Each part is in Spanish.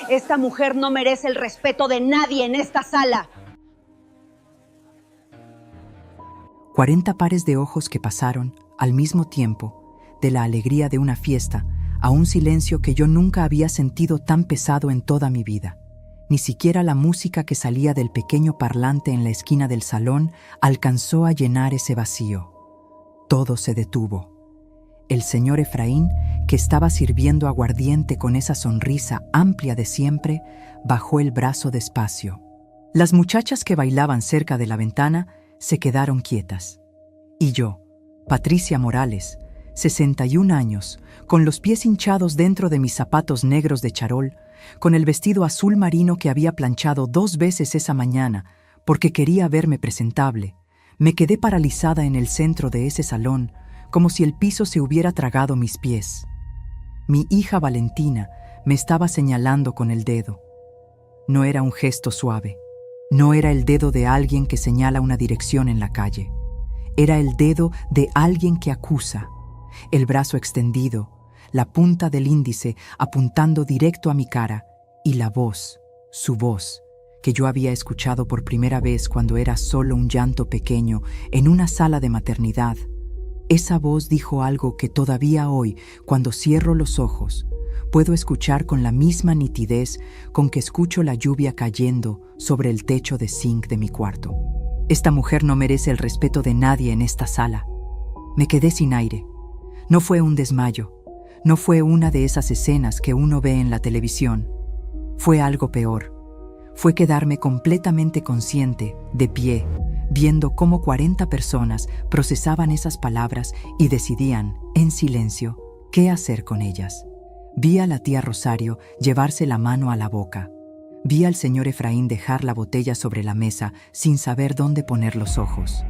Esta mujer no merece el respeto de nadie en esta sala. 40 pares de ojos que pasaron, al mismo tiempo, de la alegría de una fiesta a un silencio que yo nunca había sentido tan pesado en toda mi vida. Ni siquiera la música que salía del pequeño parlante en la esquina del salón alcanzó a llenar ese vacío. Todo se detuvo. El señor Efraín, que estaba sirviendo aguardiente con esa sonrisa amplia de siempre, bajó el brazo despacio. Las muchachas que bailaban cerca de la ventana se quedaron quietas. Y yo, Patricia Morales, 61 años, con los pies hinchados dentro de mis zapatos negros de charol, con el vestido azul marino que había planchado 2 veces esa mañana porque quería verme presentable, me quedé paralizada en el centro de ese salón, como si el piso se hubiera tragado mis pies. Mi hija Valentina me estaba señalando con el dedo. No era un gesto suave. No era el dedo de alguien que señala una dirección en la calle. Era el dedo de alguien que acusa. El brazo extendido, la punta del índice apuntando directo a mi cara, y la voz, su voz, que yo había escuchado por primera vez cuando era solo un llanto pequeño en una sala de maternidad. Esa voz dijo algo que todavía hoy, cuando cierro los ojos, puedo escuchar con la misma nitidez con que escucho la lluvia cayendo sobre el techo de zinc de mi cuarto. Esta mujer no merece el respeto de nadie en esta sala. Me quedé sin aire. No fue un desmayo. No fue una de esas escenas que uno ve en la televisión. Fue algo peor. Fue quedarme completamente consciente, de pie, viendo cómo 40 personas procesaban esas palabras y decidían, en silencio, qué hacer con ellas. Vi a la tía Rosario llevarse la mano a la boca. Vi al señor Efraín dejar la botella sobre la mesa sin saber dónde poner los ojos.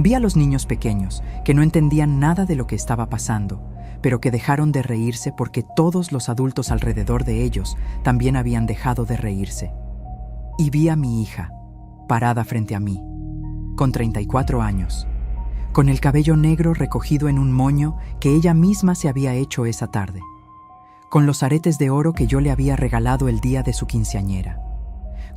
Vi a los niños pequeños, que no entendían nada de lo que estaba pasando, pero que dejaron de reírse porque todos los adultos alrededor de ellos también habían dejado de reírse. Y vi a mi hija, parada frente a mí, con 34 años, con el cabello negro recogido en un moño que ella misma se había hecho esa tarde, con los aretes de oro que yo le había regalado el día de su quinceañera,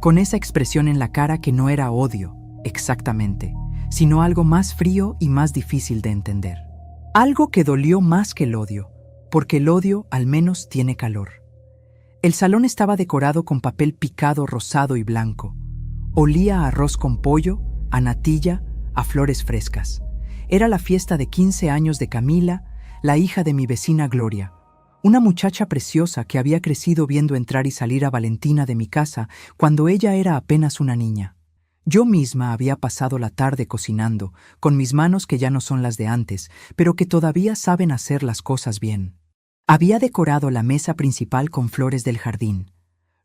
con esa expresión en la cara que no era odio, exactamente, sino algo más frío y más difícil de entender. Algo que dolió más que el odio, porque el odio al menos tiene calor. El salón estaba decorado con papel picado rosado y blanco. Olía a arroz con pollo, a natilla, a flores frescas. Era la fiesta de 15 años de Camila, la hija de mi vecina Gloria, una muchacha preciosa que había crecido viendo entrar y salir a Valentina de mi casa cuando ella era apenas una niña. Yo misma había pasado la tarde cocinando, con mis manos que ya no son las de antes, pero que todavía saben hacer las cosas bien. Había decorado la mesa principal con flores del jardín.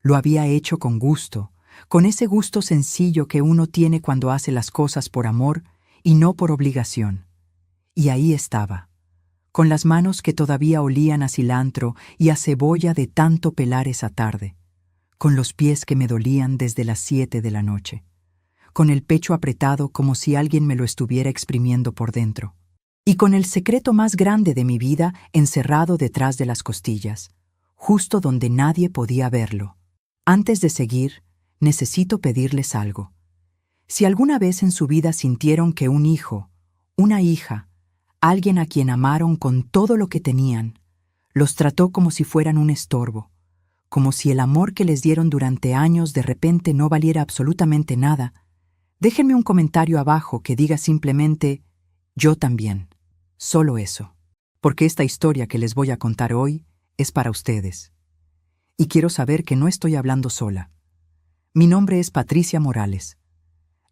Lo había hecho con gusto, con ese gusto sencillo que uno tiene cuando hace las cosas por amor y no por obligación. Y ahí estaba, con las manos que todavía olían a cilantro y a cebolla de tanto pelar esa tarde, con los pies que me dolían desde las 7 de la noche, con el pecho apretado como si alguien me lo estuviera exprimiendo por dentro, y con el secreto más grande de mi vida encerrado detrás de las costillas, justo donde nadie podía verlo. Antes de seguir, necesito pedirles algo. Si alguna vez en su vida sintieron que un hijo, una hija, alguien a quien amaron con todo lo que tenían, los trató como si fueran un estorbo, como si el amor que les dieron durante años de repente no valiera absolutamente nada, déjenme un comentario abajo que diga simplemente, yo también. Solo eso. Porque esta historia que les voy a contar hoy es para ustedes. Y quiero saber que no estoy hablando sola. Mi nombre es Patricia Morales.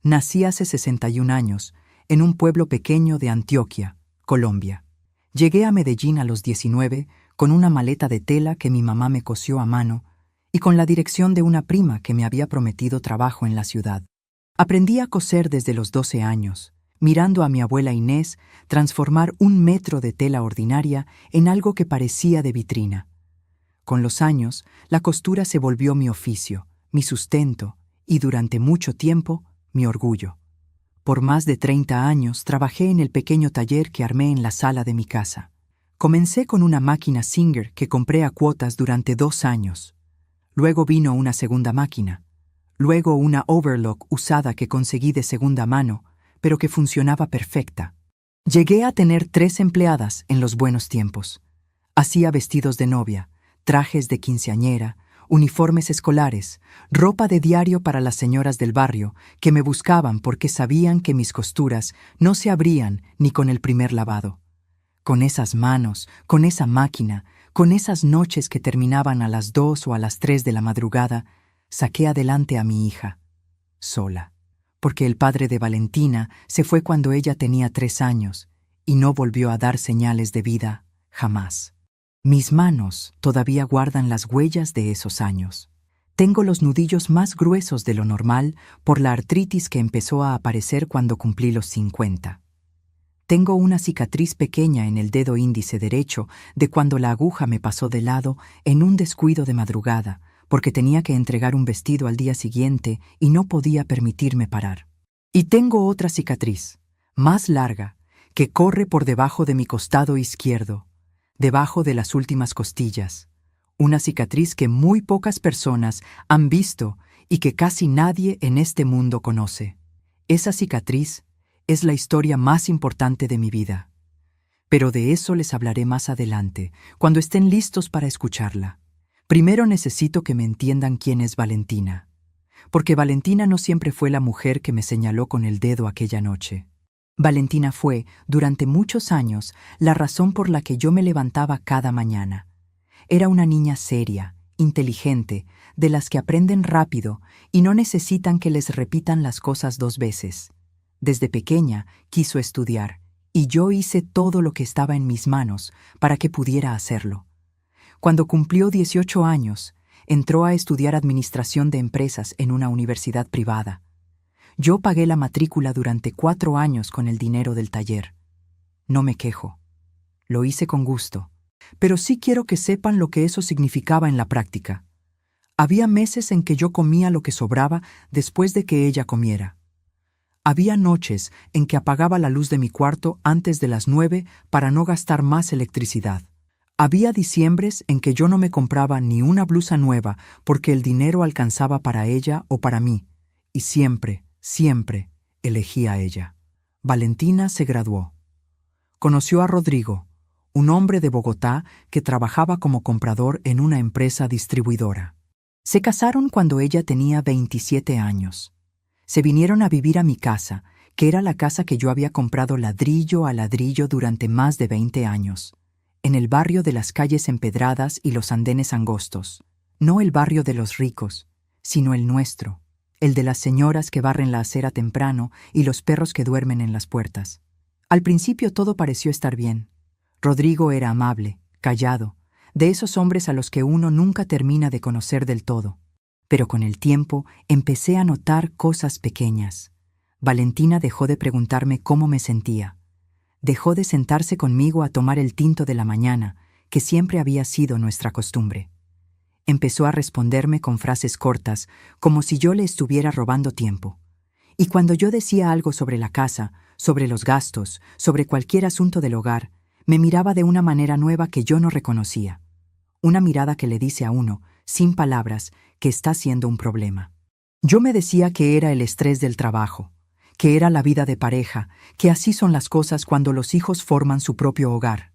Nací hace 61 años en un pueblo pequeño de Antioquia, Colombia. Llegué a Medellín a los 19 con una maleta de tela que mi mamá me cosió a mano y con la dirección de una prima que me había prometido trabajo en la ciudad. Aprendí a coser desde los 12 años, mirando a mi abuela Inés transformar 1 metro de tela ordinaria en algo que parecía de vitrina. Con los años, la costura se volvió mi oficio, mi sustento y, durante mucho tiempo, mi orgullo. Por más de 30 años trabajé en el pequeño taller que armé en la sala de mi casa. Comencé con una máquina Singer que compré a cuotas durante 2 años. Luego vino una segunda máquina. Luego una overlock usada que conseguí de segunda mano, pero que funcionaba perfecta. Llegué a tener 3 empleadas en los buenos tiempos. Hacía vestidos de novia, trajes de quinceañera, uniformes escolares, ropa de diario para las señoras del barrio que me buscaban porque sabían que mis costuras no se abrían ni con el primer lavado. Con esas manos, con esa máquina, con esas noches que terminaban a las 2 o a las 3 de la madrugada, saqué adelante a mi hija, sola, porque el padre de Valentina se fue cuando ella tenía 3 años y no volvió a dar señales de vida jamás. Mis manos todavía guardan las huellas de esos años. Tengo los nudillos más gruesos de lo normal por la artritis que empezó a aparecer cuando cumplí los 50. Tengo una cicatriz pequeña en el dedo índice derecho de cuando la aguja me pasó de lado en un descuido de madrugada, porque tenía que entregar un vestido al día siguiente y no podía permitirme parar. Y tengo otra cicatriz, más larga, que corre por debajo de mi costado izquierdo, debajo de las últimas costillas, una cicatriz que muy pocas personas han visto y que casi nadie en este mundo conoce. Esa cicatriz es la historia más importante de mi vida. Pero de eso les hablaré más adelante, cuando estén listos para escucharla. Primero necesito que me entiendan quién es Valentina, porque Valentina no siempre fue la mujer que me señaló con el dedo aquella noche. Valentina fue, durante muchos años, la razón por la que yo me levantaba cada mañana. Era una niña seria, inteligente, de las que aprenden rápido y no necesitan que les repitan las cosas 2 veces. Desde pequeña quiso estudiar, y yo hice todo lo que estaba en mis manos para que pudiera hacerlo. Cuando cumplió 18 años, entró a estudiar administración de empresas en una universidad privada. Yo pagué la matrícula durante 4 años con el dinero del taller. No me quejo. Lo hice con gusto. Pero sí quiero que sepan lo que eso significaba en la práctica. Había meses en que yo comía lo que sobraba después de que ella comiera. Había noches en que apagaba la luz de mi cuarto antes de las 9 para no gastar más electricidad. Había diciembres en que yo no me compraba ni una blusa nueva porque el dinero alcanzaba para ella o para mí, y siempre, siempre elegí a ella. Valentina se graduó. Conoció a Rodrigo, un hombre de Bogotá que trabajaba como comprador en una empresa distribuidora. Se casaron cuando ella tenía 27 años. Se vinieron a vivir a mi casa, que era la casa que yo había comprado ladrillo a ladrillo durante más de 20 años. En el barrio de las calles empedradas y los andenes angostos. No el barrio de los ricos, sino el nuestro, el de las señoras que barren la acera temprano y los perros que duermen en las puertas. Al principio todo pareció estar bien. Rodrigo era amable, callado, de esos hombres a los que uno nunca termina de conocer del todo. Pero con el tiempo empecé a notar cosas pequeñas. Valentina dejó de preguntarme cómo me sentía. Dejó de sentarse conmigo a tomar el tinto de la mañana, que siempre había sido nuestra costumbre. Empezó a responderme con frases cortas, como si yo le estuviera robando tiempo. Y cuando yo decía algo sobre la casa, sobre los gastos, sobre cualquier asunto del hogar, me miraba de una manera nueva que yo no reconocía. Una mirada que le dice a uno, sin palabras, que está siendo un problema. Yo me decía que era el estrés del trabajo, que era la vida de pareja, que así son las cosas cuando los hijos forman su propio hogar.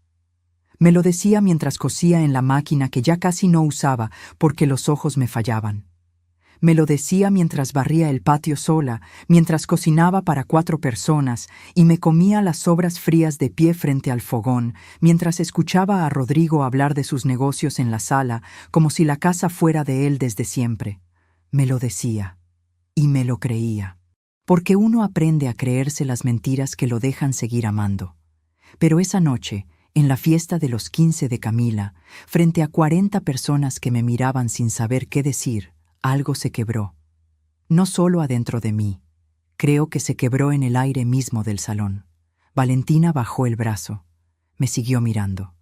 Me lo decía mientras cosía en la máquina que ya casi no usaba porque los ojos me fallaban. Me lo decía mientras barría el patio sola, mientras cocinaba para 4 personas y me comía las sobras frías de pie frente al fogón, mientras escuchaba a Rodrigo hablar de sus negocios en la sala, como si la casa fuera de él desde siempre. Me lo decía, y me lo creía. Porque uno aprende a creerse las mentiras que lo dejan seguir amando. Pero esa noche, en la fiesta de los 15 de Camila, frente a 40 personas que me miraban sin saber qué decir, algo se quebró. No solo adentro de mí, creo que se quebró en el aire mismo del salón. Valentina bajó el brazo, me siguió mirando.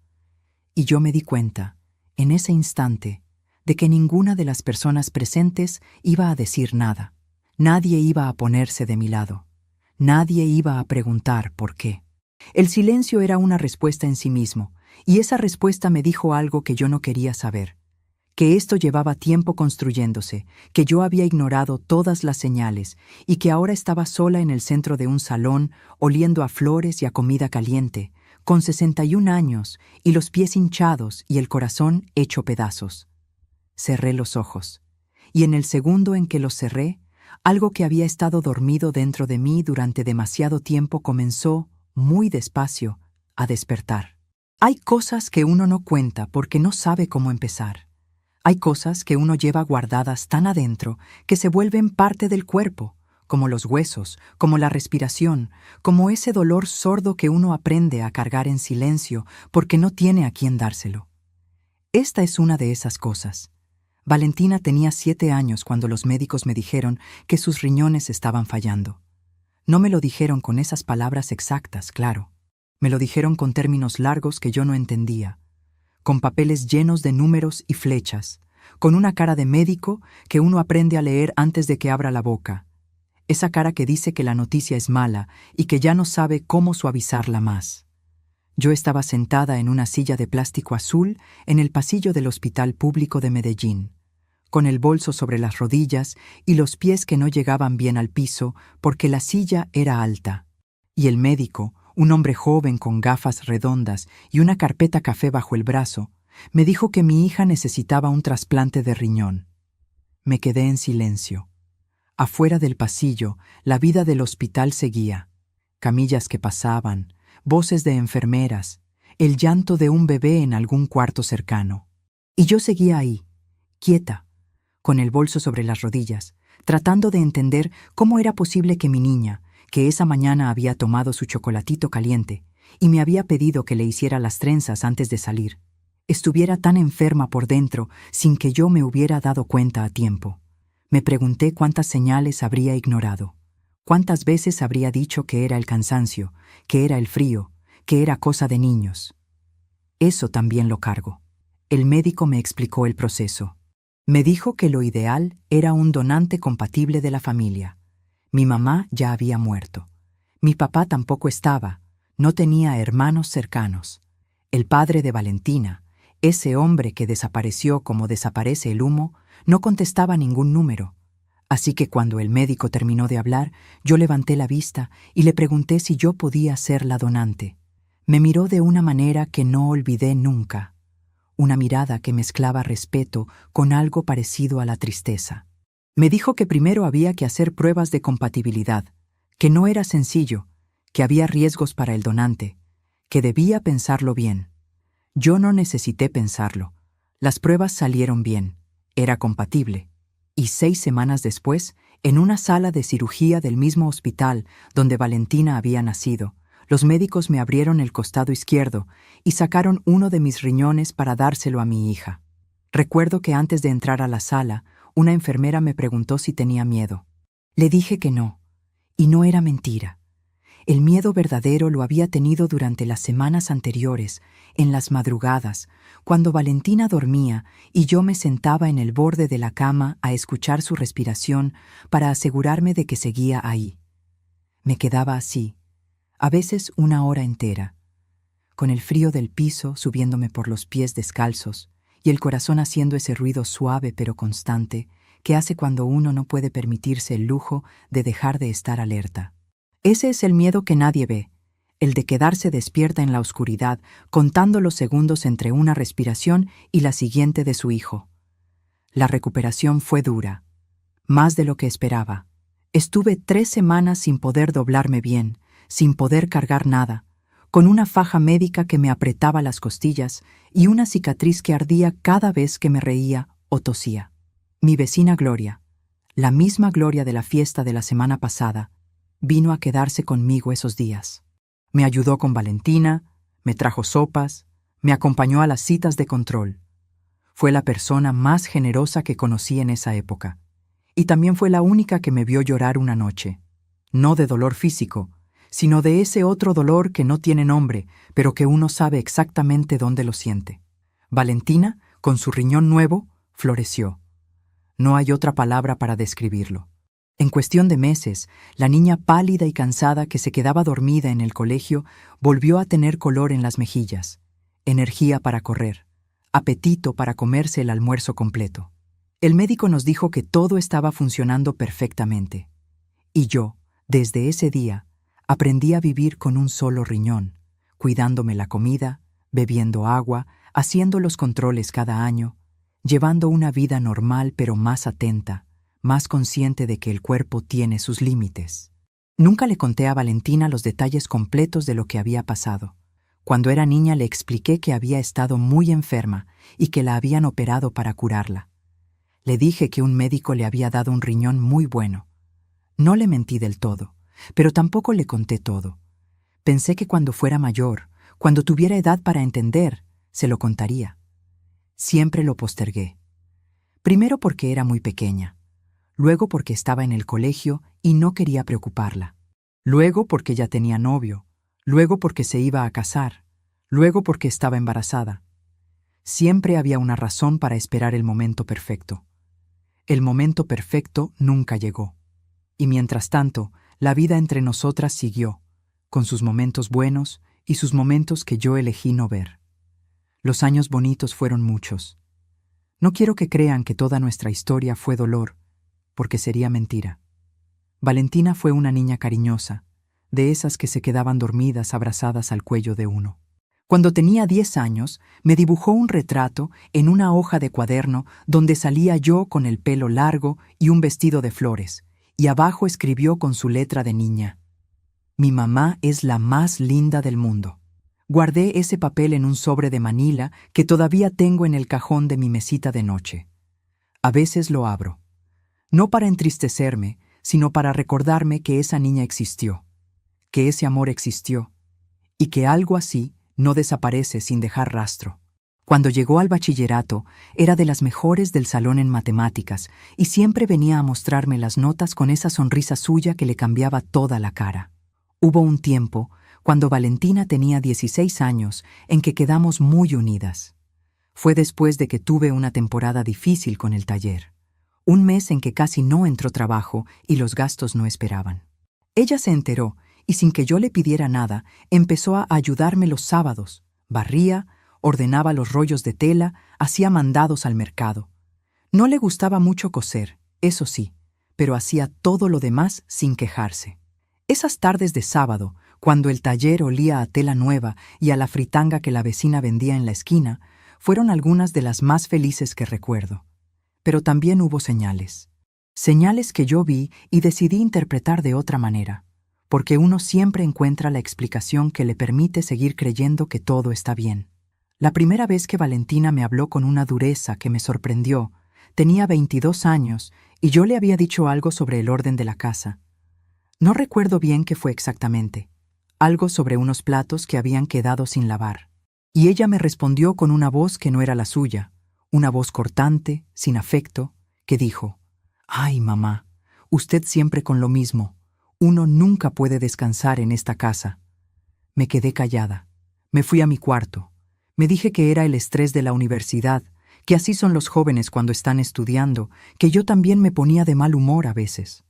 Y yo me di cuenta, en ese instante, de que ninguna de las personas presentes iba a decir nada. Nadie iba a ponerse de mi lado. Nadie iba a preguntar por qué. El silencio era una respuesta en sí mismo, y esa respuesta me dijo algo que yo no quería saber, que esto llevaba tiempo construyéndose, que yo había ignorado todas las señales y que ahora estaba sola en el centro de un salón, oliendo a flores y a comida caliente, con 61 años y los pies hinchados y el corazón hecho pedazos. Cerré los ojos, y en el segundo en que los cerré, algo que había estado dormido dentro de mí durante demasiado tiempo comenzó, muy despacio, a despertar. Hay cosas que uno no cuenta porque no sabe cómo empezar. Hay cosas que uno lleva guardadas tan adentro que se vuelven parte del cuerpo, como los huesos, como la respiración, como ese dolor sordo que uno aprende a cargar en silencio porque no tiene a quién dárselo. Esta es una de esas cosas. Valentina tenía 7 años cuando los médicos me dijeron que sus riñones estaban fallando. No me lo dijeron con esas palabras exactas, claro. Me lo dijeron con términos largos que yo no entendía, con papeles llenos de números y flechas, con una cara de médico que uno aprende a leer antes de que abra la boca. Esa cara que dice que la noticia es mala y que ya no sabe cómo suavizarla más. Yo estaba sentada en una silla de plástico azul en el pasillo del Hospital Público de Medellín, con el bolso sobre las rodillas y los pies que no llegaban bien al piso porque la silla era alta. Y el médico, un hombre joven con gafas redondas y una carpeta café bajo el brazo, me dijo que mi hija necesitaba un trasplante de riñón. Me quedé en silencio. Afuera del pasillo, la vida del hospital seguía. Camillas que pasaban, voces de enfermeras, el llanto de un bebé en algún cuarto cercano. Y yo seguía ahí, quieta, con el bolso sobre las rodillas, tratando de entender cómo era posible que mi niña, que esa mañana había tomado su chocolatito caliente y me había pedido que le hiciera las trenzas antes de salir, estuviera tan enferma por dentro sin que yo me hubiera dado cuenta a tiempo. Me pregunté cuántas señales habría ignorado, cuántas veces habría dicho que era el cansancio, que era el frío, que era cosa de niños. Eso también lo cargo. El médico me explicó el proceso. Me dijo que lo ideal era un donante compatible de la familia. Mi mamá ya había muerto. Mi papá tampoco estaba, no tenía hermanos cercanos. El padre de Valentina, ese hombre que desapareció como desaparece el humo, no contestaba ningún número. Así que cuando el médico terminó de hablar, yo levanté la vista y le pregunté si yo podía ser la donante. Me miró de una manera que no olvidé nunca. Una mirada que mezclaba respeto con algo parecido a la tristeza. Me dijo que primero había que hacer pruebas de compatibilidad, que no era sencillo, que había riesgos para el donante, que debía pensarlo bien. Yo no necesité pensarlo. Las pruebas salieron bien. Era compatible. Y 6 semanas después, en una sala de cirugía del mismo hospital donde Valentina había nacido, los médicos me abrieron el costado izquierdo y sacaron uno de mis riñones para dárselo a mi hija. Recuerdo que antes de entrar a la sala, una enfermera me preguntó si tenía miedo. Le dije que no, y no era mentira. El miedo verdadero lo había tenido durante las semanas anteriores, en las madrugadas, cuando Valentina dormía y yo me sentaba en el borde de la cama a escuchar su respiración para asegurarme de que seguía ahí. Me quedaba así, a veces 1 hora entera, con el frío del piso subiéndome por los pies descalzos y el corazón haciendo ese ruido suave pero constante que hace cuando uno no puede permitirse el lujo de dejar de estar alerta. Ese es el miedo que nadie ve, el de quedarse despierta en la oscuridad, contando los segundos entre una respiración y la siguiente de su hijo. La recuperación fue dura, más de lo que esperaba. Estuve 3 semanas sin poder doblarme bien, sin poder cargar nada, con una faja médica que me apretaba las costillas y una cicatriz que ardía cada vez que me reía o tosía. Mi vecina Gloria, la misma Gloria de la fiesta de la semana pasada, vino a quedarse conmigo esos días. Me ayudó con Valentina, me trajo sopas, me acompañó a las citas de control. Fue la persona más generosa que conocí en esa época. Y también fue la única que me vio llorar una noche. No de dolor físico, sino de ese otro dolor que no tiene nombre, pero que uno sabe exactamente dónde lo siente. Valentina, con su riñón nuevo, floreció. No hay otra palabra para describirlo. En cuestión de meses, la niña pálida y cansada que se quedaba dormida en el colegio volvió a tener color en las mejillas, energía para correr, apetito para comerse el almuerzo completo. El médico nos dijo que todo estaba funcionando perfectamente. Y yo, desde ese día, aprendí a vivir con un solo riñón, cuidándome la comida, bebiendo agua, haciendo los controles cada año, llevando una vida normal pero más atenta, más consciente de que el cuerpo tiene sus límites. Nunca le conté a Valentina los detalles completos de lo que había pasado. Cuando era niña le expliqué que había estado muy enferma y que la habían operado para curarla. Le dije que un médico le había dado un riñón muy bueno. No le mentí del todo, pero tampoco le conté todo. Pensé que cuando fuera mayor, cuando tuviera edad para entender, se lo contaría. Siempre lo postergué. Primero porque era muy pequeña, luego porque estaba en el colegio y no quería preocuparla, luego porque ya tenía novio, luego porque se iba a casar, luego porque estaba embarazada. Siempre había una razón para esperar el momento perfecto. El momento perfecto nunca llegó. Y mientras tanto, la vida entre nosotras siguió, con sus momentos buenos y sus momentos que yo elegí no ver. Los años bonitos fueron muchos. No quiero que crean que toda nuestra historia fue dolor, porque sería mentira. Valentina fue una niña cariñosa, de esas que se quedaban dormidas abrazadas al cuello de uno. Cuando tenía 10 años, me dibujó un retrato en una hoja de cuaderno donde salía yo con el pelo largo y un vestido de flores, y abajo escribió con su letra de niña: «Mi mamá es la más linda del mundo». Guardé ese papel en un sobre de Manila que todavía tengo en el cajón de mi mesita de noche. A veces lo abro, no para entristecerme, sino para recordarme que esa niña existió, que ese amor existió, y que algo así no desaparece sin dejar rastro. Cuando llegó al bachillerato, era de las mejores del salón en matemáticas y siempre venía a mostrarme las notas con esa sonrisa suya que le cambiaba toda la cara. Hubo un tiempo, cuando Valentina tenía 16 años, en que quedamos muy unidas. Fue después de que tuve una temporada difícil con el taller. Un mes en que casi no entró trabajo y los gastos no esperaban. Ella se enteró y sin que yo le pidiera nada, empezó a ayudarme los sábados. Barría, ordenaba los rollos de tela, hacía mandados al mercado. No le gustaba mucho coser, eso sí, pero hacía todo lo demás sin quejarse. Esas tardes de sábado, cuando el taller olía a tela nueva y a la fritanga que la vecina vendía en la esquina, fueron algunas de las más felices que recuerdo. Pero también hubo señales. Señales que yo vi y decidí interpretar de otra manera, porque uno siempre encuentra la explicación que le permite seguir creyendo que todo está bien. La primera vez que Valentina me habló con una dureza que me sorprendió, tenía 22 años y yo le había dicho algo sobre el orden de la casa. No recuerdo bien qué fue exactamente. Algo sobre unos platos que habían quedado sin lavar. Y ella me respondió con una voz que no era la suya, una voz cortante, sin afecto, que dijo: «Ay, mamá, usted siempre con lo mismo. Uno nunca puede descansar en esta casa». Me quedé callada. Me fui a mi cuarto. Me dije que era el estrés de la universidad, que así son los jóvenes cuando están estudiando, que yo también me ponía de mal humor a veces.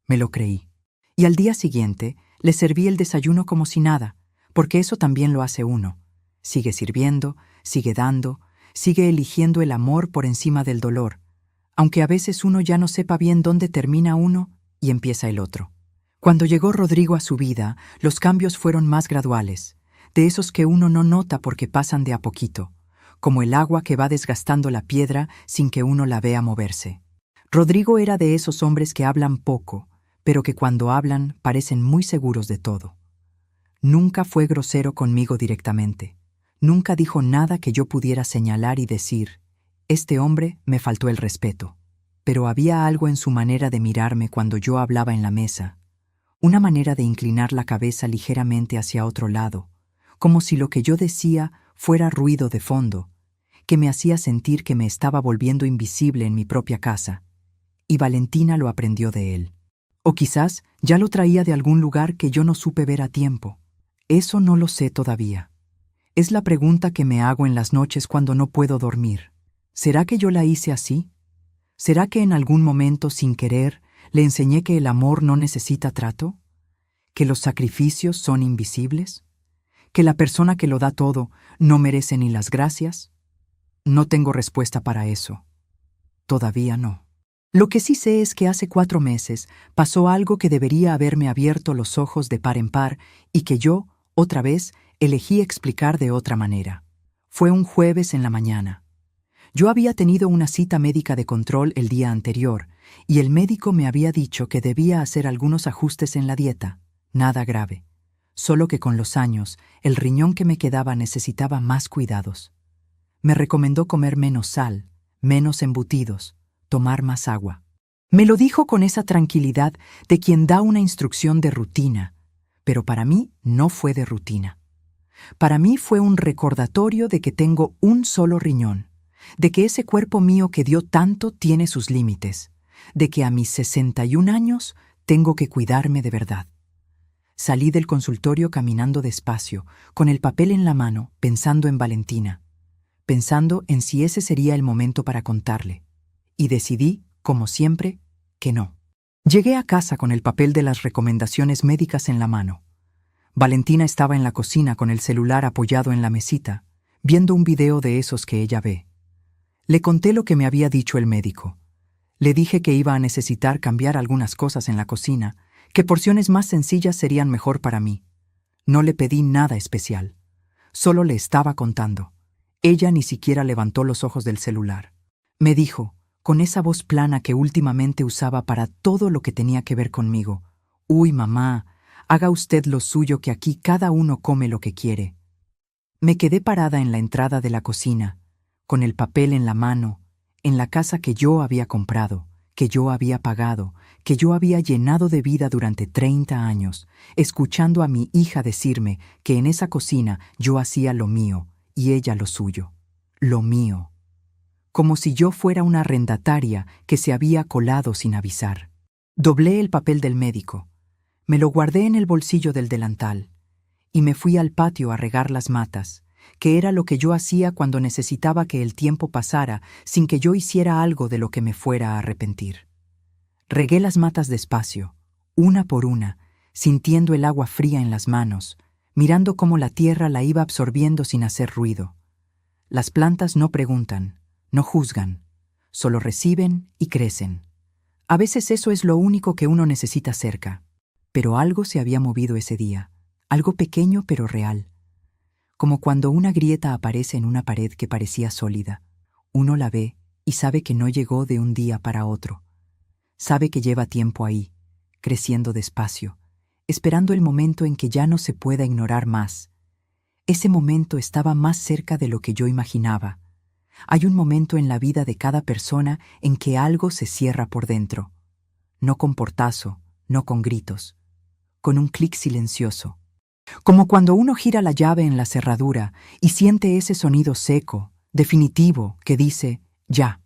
Me lo creí. Y al día siguiente le serví el desayuno como si nada, porque eso también lo hace uno. Sigue sirviendo, sigue dando, sigue eligiendo el amor por encima del dolor, aunque a veces uno ya no sepa bien dónde termina uno y empieza el otro. Cuando llegó Rodrigo a su vida, los cambios fueron más graduales, de esos que uno no nota porque pasan de a poquito, como el agua que va desgastando la piedra sin que uno la vea moverse. Rodrigo era de esos hombres que hablan poco, pero que cuando hablan parecen muy seguros de todo. Nunca fue grosero conmigo directamente. Nunca dijo nada que yo pudiera señalar y decir: «Este hombre me faltó el respeto». Pero había algo en su manera de mirarme cuando yo hablaba en la mesa, una manera de inclinar la cabeza ligeramente hacia otro lado, como si lo que yo decía fuera ruido de fondo, que me hacía sentir que me estaba volviendo invisible en mi propia casa. Y Valentina lo aprendió de él. O quizás ya lo traía de algún lugar que yo no supe ver a tiempo. Eso no lo sé todavía. Es la pregunta que me hago en las noches cuando no puedo dormir. ¿Será que yo la hice así? ¿Será que en algún momento, sin querer, le enseñé que el amor no necesita trato? ¿Que los sacrificios son invisibles? ¿Que la persona que lo da todo no merece ni las gracias? No tengo respuesta para eso. Todavía no. Lo que sí sé es que hace 4 meses pasó algo que debería haberme abierto los ojos de par en par y que yo, otra vez, elegí explicar de otra manera. Fue un jueves en la mañana. Yo había tenido una cita médica de control el día anterior y el médico me había dicho que debía hacer algunos ajustes en la dieta. Nada grave. Solo que con los años, el riñón que me quedaba necesitaba más cuidados. Me recomendó comer menos sal, menos embutidos, tomar más agua. Me lo dijo con esa tranquilidad de quien da una instrucción de rutina, pero para mí no fue de rutina. Para mí fue un recordatorio de que tengo un solo riñón, de que ese cuerpo mío que dio tanto tiene sus límites, de que a mis 61 años tengo que cuidarme de verdad. Salí del consultorio caminando despacio, con el papel en la mano, pensando en Valentina, pensando en si ese sería el momento para contarle. Y decidí, como siempre, que no. Llegué a casa con el papel de las recomendaciones médicas en la mano. Valentina estaba en la cocina con el celular apoyado en la mesita, viendo un video de esos que ella ve. Le conté lo que me había dicho el médico. Le dije que iba a necesitar cambiar algunas cosas en la cocina, que porciones más sencillas serían mejor para mí. No le pedí nada especial. Solo le estaba contando. Ella ni siquiera levantó los ojos del celular. Me dijo, con esa voz plana que últimamente usaba para todo lo que tenía que ver conmigo: «Uy, mamá, haga usted lo suyo, que aquí cada uno come lo que quiere». Me quedé parada en la entrada de la cocina, con el papel en la mano, en la casa que yo había comprado, que yo había pagado, que yo había llenado de vida durante 30 años, escuchando a mi hija decirme que en esa cocina yo hacía lo mío y ella lo suyo. Lo mío. Como si yo fuera una arrendataria que se había colado sin avisar. Doblé el papel del médico. Me lo guardé en el bolsillo del delantal y me fui al patio a regar las matas, que era lo que yo hacía cuando necesitaba que el tiempo pasara sin que yo hiciera algo de lo que me fuera a arrepentir. Regué las matas despacio, una por una, sintiendo el agua fría en las manos, mirando cómo la tierra la iba absorbiendo sin hacer ruido. Las plantas no preguntan, no juzgan, solo reciben y crecen. A veces eso es lo único que uno necesita cerca. Pero algo se había movido ese día, algo pequeño pero real. Como cuando una grieta aparece en una pared que parecía sólida. Uno la ve y sabe que no llegó de un día para otro. Sabe que lleva tiempo ahí, creciendo despacio, esperando el momento en que ya no se pueda ignorar más. Ese momento estaba más cerca de lo que yo imaginaba. Hay un momento en la vida de cada persona en que algo se cierra por dentro. No con portazo, no con gritos, con un clic silencioso. Como cuando uno gira la llave en la cerradura y siente ese sonido seco, definitivo, que dice, ya.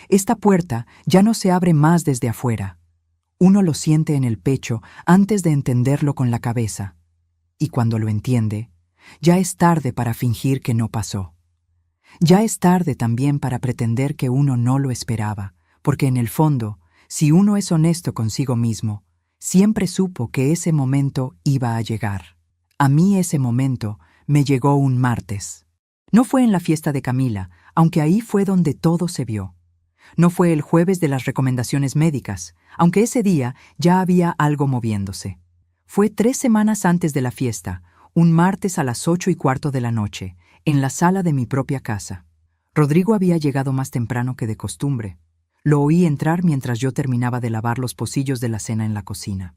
Esta puerta ya no se abre más desde afuera. Uno lo siente en el pecho antes de entenderlo con la cabeza. Y cuando lo entiende, ya es tarde para fingir que no pasó. Ya es tarde también para pretender que uno no lo esperaba, porque en el fondo, si uno es honesto consigo mismo, siempre supo que ese momento iba a llegar. A mí ese momento me llegó un martes. No fue en la fiesta de Camila, aunque ahí fue donde todo se vio. No fue el jueves de las recomendaciones médicas, aunque ese día ya había algo moviéndose. Fue 3 semanas antes de la fiesta, un martes a las 8:15 de la noche, en la sala de mi propia casa. Rodrigo había llegado más temprano que de costumbre. Lo oí entrar mientras yo terminaba de lavar los pocillos de la cena en la cocina.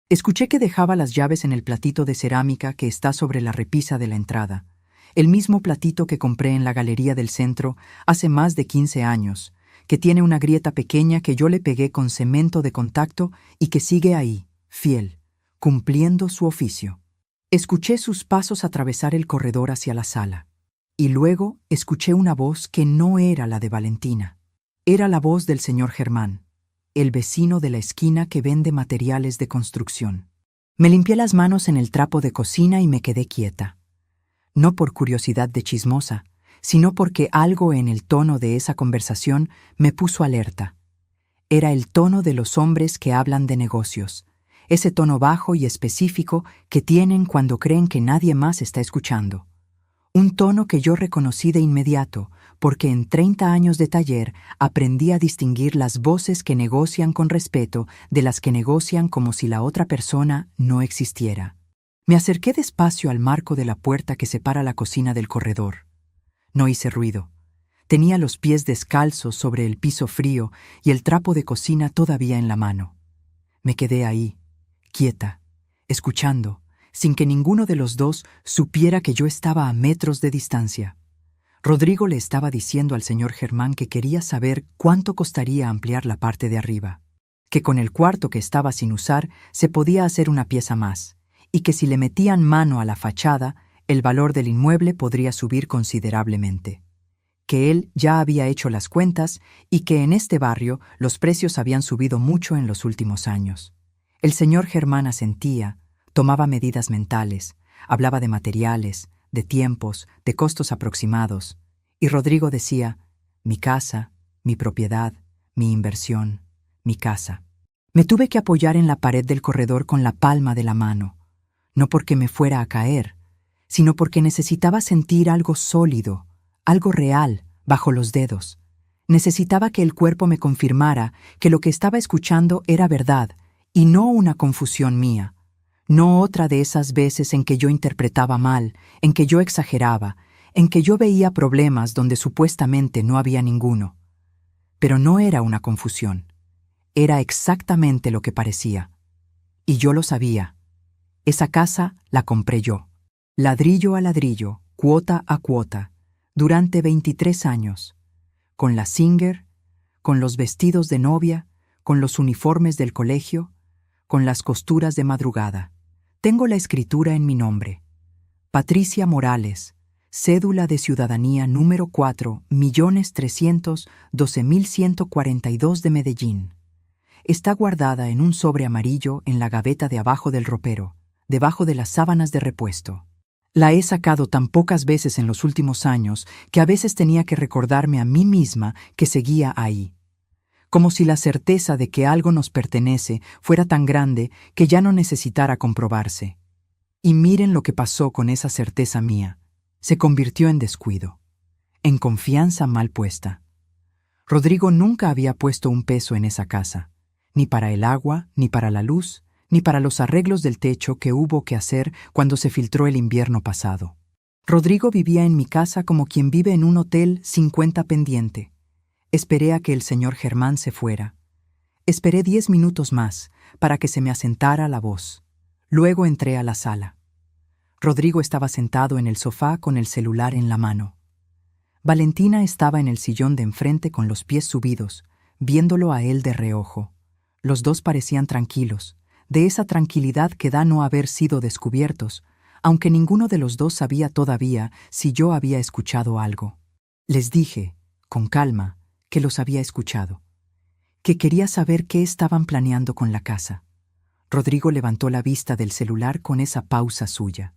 Escuché que dejaba las llaves en el platito de cerámica que está sobre la repisa de la entrada, el mismo platito que compré en la galería del centro hace más de 15 años, que tiene una grieta pequeña que yo le pegué con cemento de contacto y que sigue ahí, fiel, cumpliendo su oficio. Escuché sus pasos atravesar el corredor hacia la sala, y luego escuché una voz que no era la de Valentina. Era la voz del señor Germán, el vecino de la esquina que vende materiales de construcción. Me limpié las manos en el trapo de cocina y me quedé quieta. No por curiosidad de chismosa, sino porque algo en el tono de esa conversación me puso alerta. Era el tono de los hombres que hablan de negocios, ese tono bajo y específico que tienen cuando creen que nadie más está escuchando. Un tono que yo reconocí de inmediato, porque en 30 años de taller aprendí a distinguir las voces que negocian con respeto de las que negocian como si la otra persona no existiera. Me acerqué despacio al marco de la puerta que separa la cocina del corredor. No hice ruido. Tenía los pies descalzos sobre el piso frío y el trapo de cocina todavía en la mano. Me quedé ahí, quieta, escuchando, sin que ninguno de los dos supiera que yo estaba a metros de distancia. Rodrigo le estaba diciendo al señor Germán que quería saber cuánto costaría ampliar la parte de arriba, que con el cuarto que estaba sin usar se podía hacer una pieza más, y que si le metían mano a la fachada, el valor del inmueble podría subir considerablemente. Que él ya había hecho las cuentas y que en este barrio los precios habían subido mucho en los últimos años. El señor Germán asentía, tomaba medidas mentales, hablaba de materiales, de tiempos, de costos aproximados, y Rodrigo decía, mi casa, mi propiedad, mi inversión, mi casa. Me tuve que apoyar en la pared del corredor con la palma de la mano, no porque me fuera a caer, sino porque necesitaba sentir algo sólido, algo real, bajo los dedos. Necesitaba que el cuerpo me confirmara que lo que estaba escuchando era verdad y no una confusión mía. No otra de esas veces en que yo interpretaba mal, en que yo exageraba, en que yo veía problemas donde supuestamente no había ninguno. Pero no era una confusión. Era exactamente lo que parecía. Y yo lo sabía. Esa casa la compré yo. Ladrillo a ladrillo, cuota a cuota, durante 23 años. Con la Singer, con los vestidos de novia, con los uniformes del colegio, con las costuras de madrugada. Tengo la escritura en mi nombre. Patricia Morales, cédula de ciudadanía número 4.312.142 de Medellín. Está guardada en un sobre amarillo en la gaveta de abajo del ropero, debajo de las sábanas de repuesto. La he sacado tan pocas veces en los últimos años que a veces tenía que recordarme a mí misma que seguía ahí. Como si la certeza de que algo nos pertenece fuera tan grande que ya no necesitara comprobarse. Y miren lo que pasó con esa certeza mía. Se convirtió en descuido, en confianza mal puesta. Rodrigo nunca había puesto un peso en esa casa, ni para el agua, ni para la luz, ni para los arreglos del techo que hubo que hacer cuando se filtró el invierno pasado. Rodrigo vivía en mi casa como quien vive en un hotel 50 pendiente. Esperé a que el señor Germán se fuera. Esperé 10 minutos más para que se me asentara la voz. Luego entré a la sala. Rodrigo estaba sentado en el sofá con el celular en la mano. Valentina estaba en el sillón de enfrente con los pies subidos, viéndolo a él de reojo. Los dos parecían tranquilos, de esa tranquilidad que da no haber sido descubiertos, aunque ninguno de los dos sabía todavía si yo había escuchado algo. Les dije, con calma, que los había escuchado, que quería saber qué estaban planeando con la casa. Rodrigo levantó la vista del celular con esa pausa suya,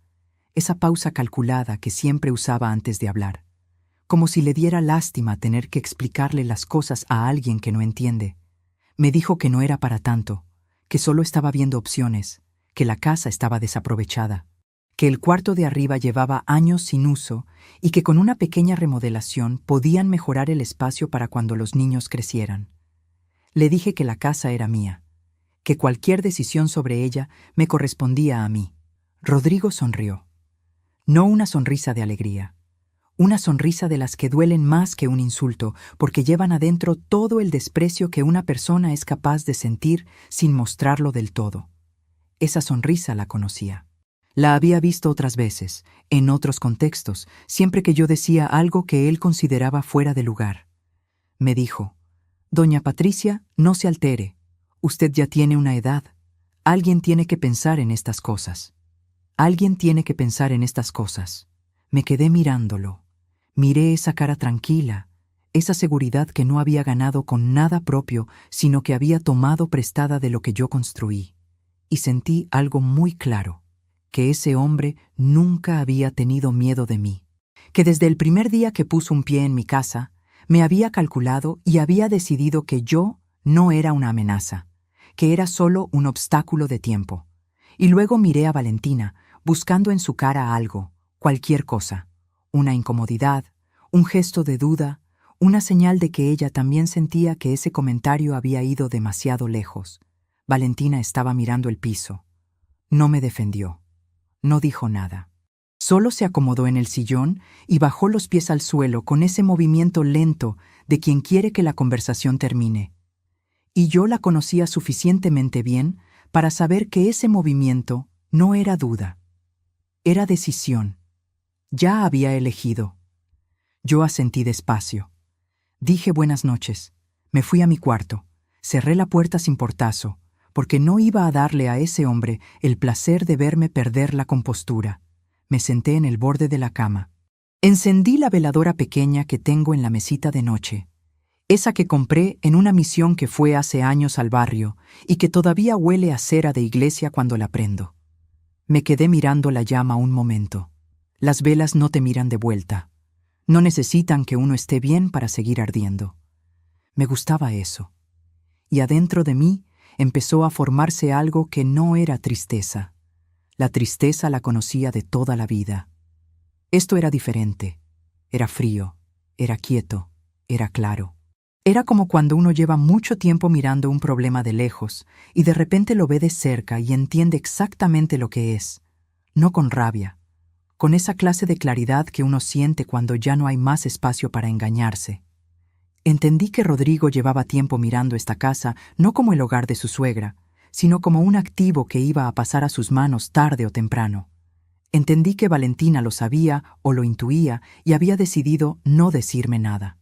esa pausa calculada que siempre usaba antes de hablar, como si le diera lástima tener que explicarle las cosas a alguien que no entiende. Me dijo que no era para tanto, que solo estaba viendo opciones, que la casa estaba desaprovechada, que el cuarto de arriba llevaba años sin uso y que con una pequeña remodelación podían mejorar el espacio para cuando los niños crecieran. Le dije que la casa era mía, que cualquier decisión sobre ella me correspondía a mí. Rodrigo sonrió. No una sonrisa de alegría, una sonrisa de las que duelen más que un insulto, porque llevan adentro todo el desprecio que una persona es capaz de sentir sin mostrarlo del todo. Esa sonrisa la conocía. La había visto otras veces, en otros contextos, siempre que yo decía algo que él consideraba fuera de lugar. Me dijo, «Doña Patricia, no se altere. Usted ya tiene una edad. Alguien tiene que pensar en estas cosas. Alguien tiene que pensar en estas cosas». Me quedé mirándolo. Miré esa cara tranquila, esa seguridad que no había ganado con nada propio, sino que había tomado prestada de lo que yo construí. Y sentí algo muy claro, que ese hombre nunca había tenido miedo de mí, que desde el primer día que puso un pie en mi casa, me había calculado y había decidido que yo no era una amenaza, que era solo un obstáculo de tiempo. Y luego miré a Valentina, buscando en su cara algo, cualquier cosa, una incomodidad, Un gesto de duda, una señal de que ella también sentía que ese comentario había ido demasiado lejos. Valentina estaba mirando el piso. No me defendió. No dijo nada. Solo se acomodó en el sillón y bajó los pies al suelo con ese movimiento lento de quien quiere que la conversación termine. Y yo la conocía suficientemente bien para saber que ese movimiento no era duda. Era decisión. Ya había elegido. Yo asentí despacio. Dije buenas noches. Me fui a mi cuarto. Cerré la puerta sin portazo, porque no iba a darle a ese hombre el placer de verme perder la compostura. Me senté en el borde de la cama. Encendí la veladora pequeña que tengo en la mesita de noche, esa que compré en una misión que fue hace años al barrio y que todavía huele a cera de iglesia cuando la prendo. Me quedé mirando la llama un momento. Las velas no te miran de vuelta. No necesitan que uno esté bien para seguir ardiendo. Me gustaba eso. Y adentro de mí empezó a formarse algo que no era tristeza. La tristeza la conocía de toda la vida. Esto era diferente. Era frío, era quieto, era claro. Era como cuando uno lleva mucho tiempo mirando un problema de lejos y de repente lo ve de cerca y entiende exactamente lo que es. No con rabia, con esa clase de claridad que uno siente cuando ya no hay más espacio para engañarse. Entendí que Rodrigo llevaba tiempo mirando esta casa no como el hogar de su suegra, sino como un activo que iba a pasar a sus manos tarde o temprano. Entendí que Valentina lo sabía o lo intuía y había decidido no decirme nada.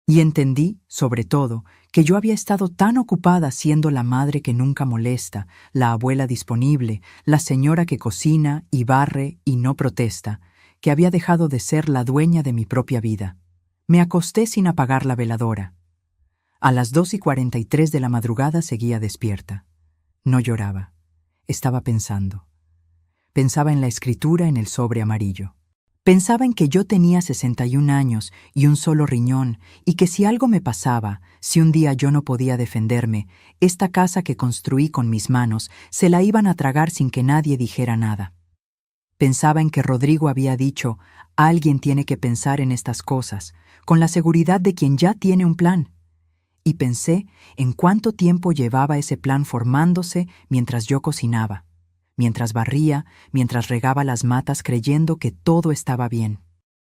Y entendí, sobre todo, que yo había estado tan ocupada siendo la madre que nunca molesta, la abuela disponible, la señora que cocina y barre y no protesta, que había dejado de ser la dueña de mi propia vida. Me acosté sin apagar la veladora. A las 2:43 de la madrugada seguía despierta. No lloraba. Estaba pensando. Pensaba en la escritura en el sobre amarillo. Pensaba en que yo tenía 61 años y un solo riñón, y que si algo me pasaba, si un día yo no podía defenderme, esta casa que construí con mis manos se la iban a tragar sin que nadie dijera nada. Pensaba en que Rodrigo había dicho, alguien tiene que pensar en estas cosas, con la seguridad de quien ya tiene un plan. Y pensé en cuánto tiempo llevaba ese plan formándose mientras yo cocinaba, mientras barría, mientras regaba las matas creyendo que todo estaba bien.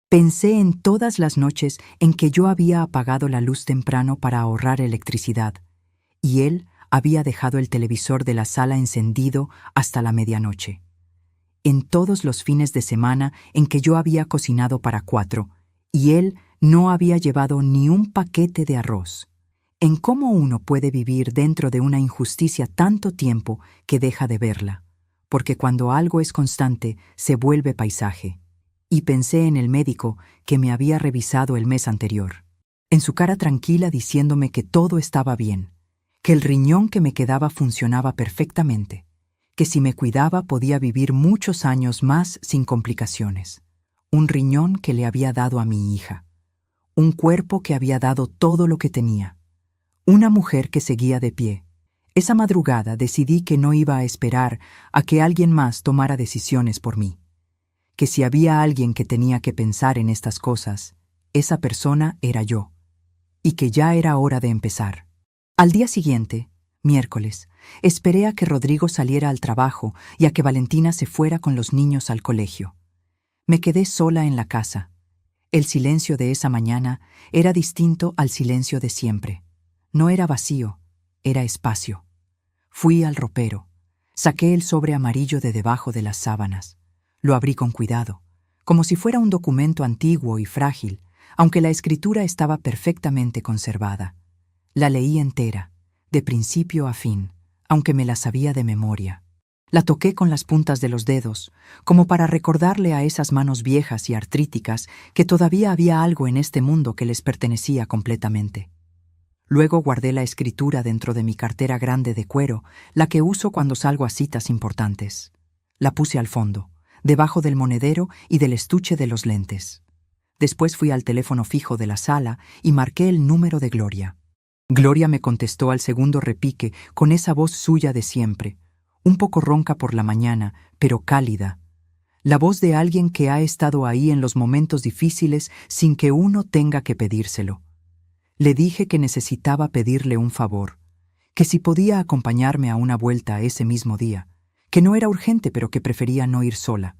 Pensé en todas las noches en que yo había apagado la luz temprano para ahorrar electricidad, y él había dejado el televisor de la sala encendido hasta la medianoche. En todos los fines de semana en que yo había cocinado para 4, y él no había llevado ni un paquete de arroz. En cómo uno puede vivir dentro de una injusticia tanto tiempo que deja de verla. Porque cuando algo es constante, se vuelve paisaje. Y pensé en el médico que me había revisado el mes anterior. En su cara tranquila diciéndome que todo estaba bien, que el riñón que me quedaba funcionaba perfectamente, que si me cuidaba podía vivir muchos años más sin complicaciones. Un riñón que le había dado a mi hija. Un cuerpo que había dado todo lo que tenía. Una mujer que seguía de pie. Esa madrugada decidí que no iba a esperar a que alguien más tomara decisiones por mí. Que si había alguien que tenía que pensar en estas cosas, esa persona era yo. Y que ya era hora de empezar. Al día siguiente, miércoles, esperé a que Rodrigo saliera al trabajo y a que Valentina se fuera con los niños al colegio. Me quedé sola en la casa. El silencio de esa mañana era distinto al silencio de siempre. No era vacío. Era espacio. Fui al ropero. Saqué el sobre amarillo de debajo de las sábanas. Lo abrí con cuidado, como si fuera un documento antiguo y frágil, aunque la escritura estaba perfectamente conservada. La leí entera, de principio a fin, aunque me la sabía de memoria. La toqué con las puntas de los dedos, como para recordarle a esas manos viejas y artríticas que todavía había algo en este mundo que les pertenecía completamente. Luego guardé la escritura dentro de mi cartera grande de cuero, la que uso cuando salgo a citas importantes. La puse al fondo, debajo del monedero y del estuche de los lentes. Después fui al teléfono fijo de la sala y marqué el número de Gloria. Gloria me contestó al segundo repique con esa voz suya de siempre, un poco ronca por la mañana, pero cálida. la voz de alguien que ha estado ahí en los momentos difíciles sin que uno tenga que pedírselo. Le dije que necesitaba pedirle un favor, que si podía acompañarme a una vuelta ese mismo día, que no era urgente pero que prefería no ir sola.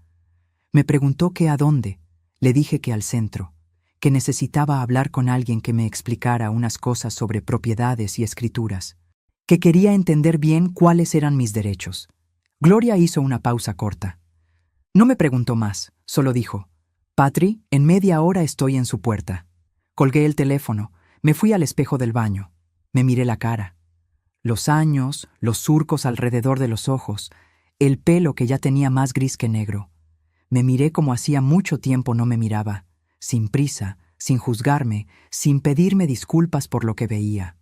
Me preguntó que a dónde. Le dije que al centro, que necesitaba hablar con alguien que me explicara unas cosas sobre propiedades y escrituras, que quería entender bien cuáles eran mis derechos. Gloria hizo una pausa corta. No me preguntó más, solo dijo: «Patri, en media hora estoy en su puerta». Colgué el teléfono, me fui al espejo del baño, me miré la cara. Los años, los surcos alrededor de los ojos, el pelo que ya tenía más gris que negro. Me miré como hacía mucho tiempo no me miraba, sin prisa, sin juzgarme, sin pedirme disculpas por lo que veía.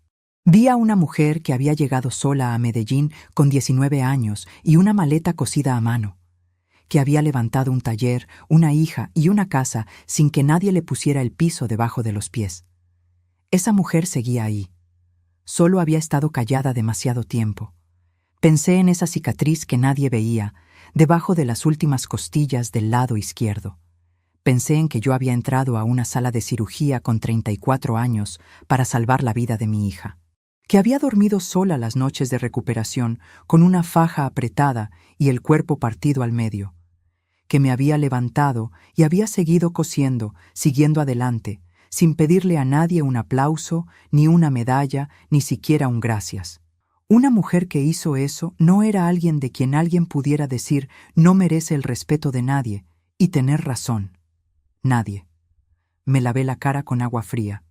Vi a una mujer que había llegado sola a Medellín con 19 años y una maleta cosida a mano, que había levantado un taller, una hija y una casa sin que nadie le pusiera el piso debajo de los pies. Esa mujer seguía ahí. Solo había estado callada demasiado tiempo. Pensé en esa cicatriz que nadie veía, debajo de las últimas costillas del lado izquierdo. Pensé en que yo había entrado a una sala de cirugía con 34 años para salvar la vida de mi hija, que había dormido sola las noches de recuperación con una faja apretada y el cuerpo partido al medio, que me había levantado y había seguido cosiendo, siguiendo adelante, sin pedirle a nadie un aplauso, ni una medalla, ni siquiera un gracias. Una mujer que hizo eso no era alguien de quien alguien pudiera decir no merece el respeto de nadie, y tener razón. Nadie. Me lavé la cara con agua fría.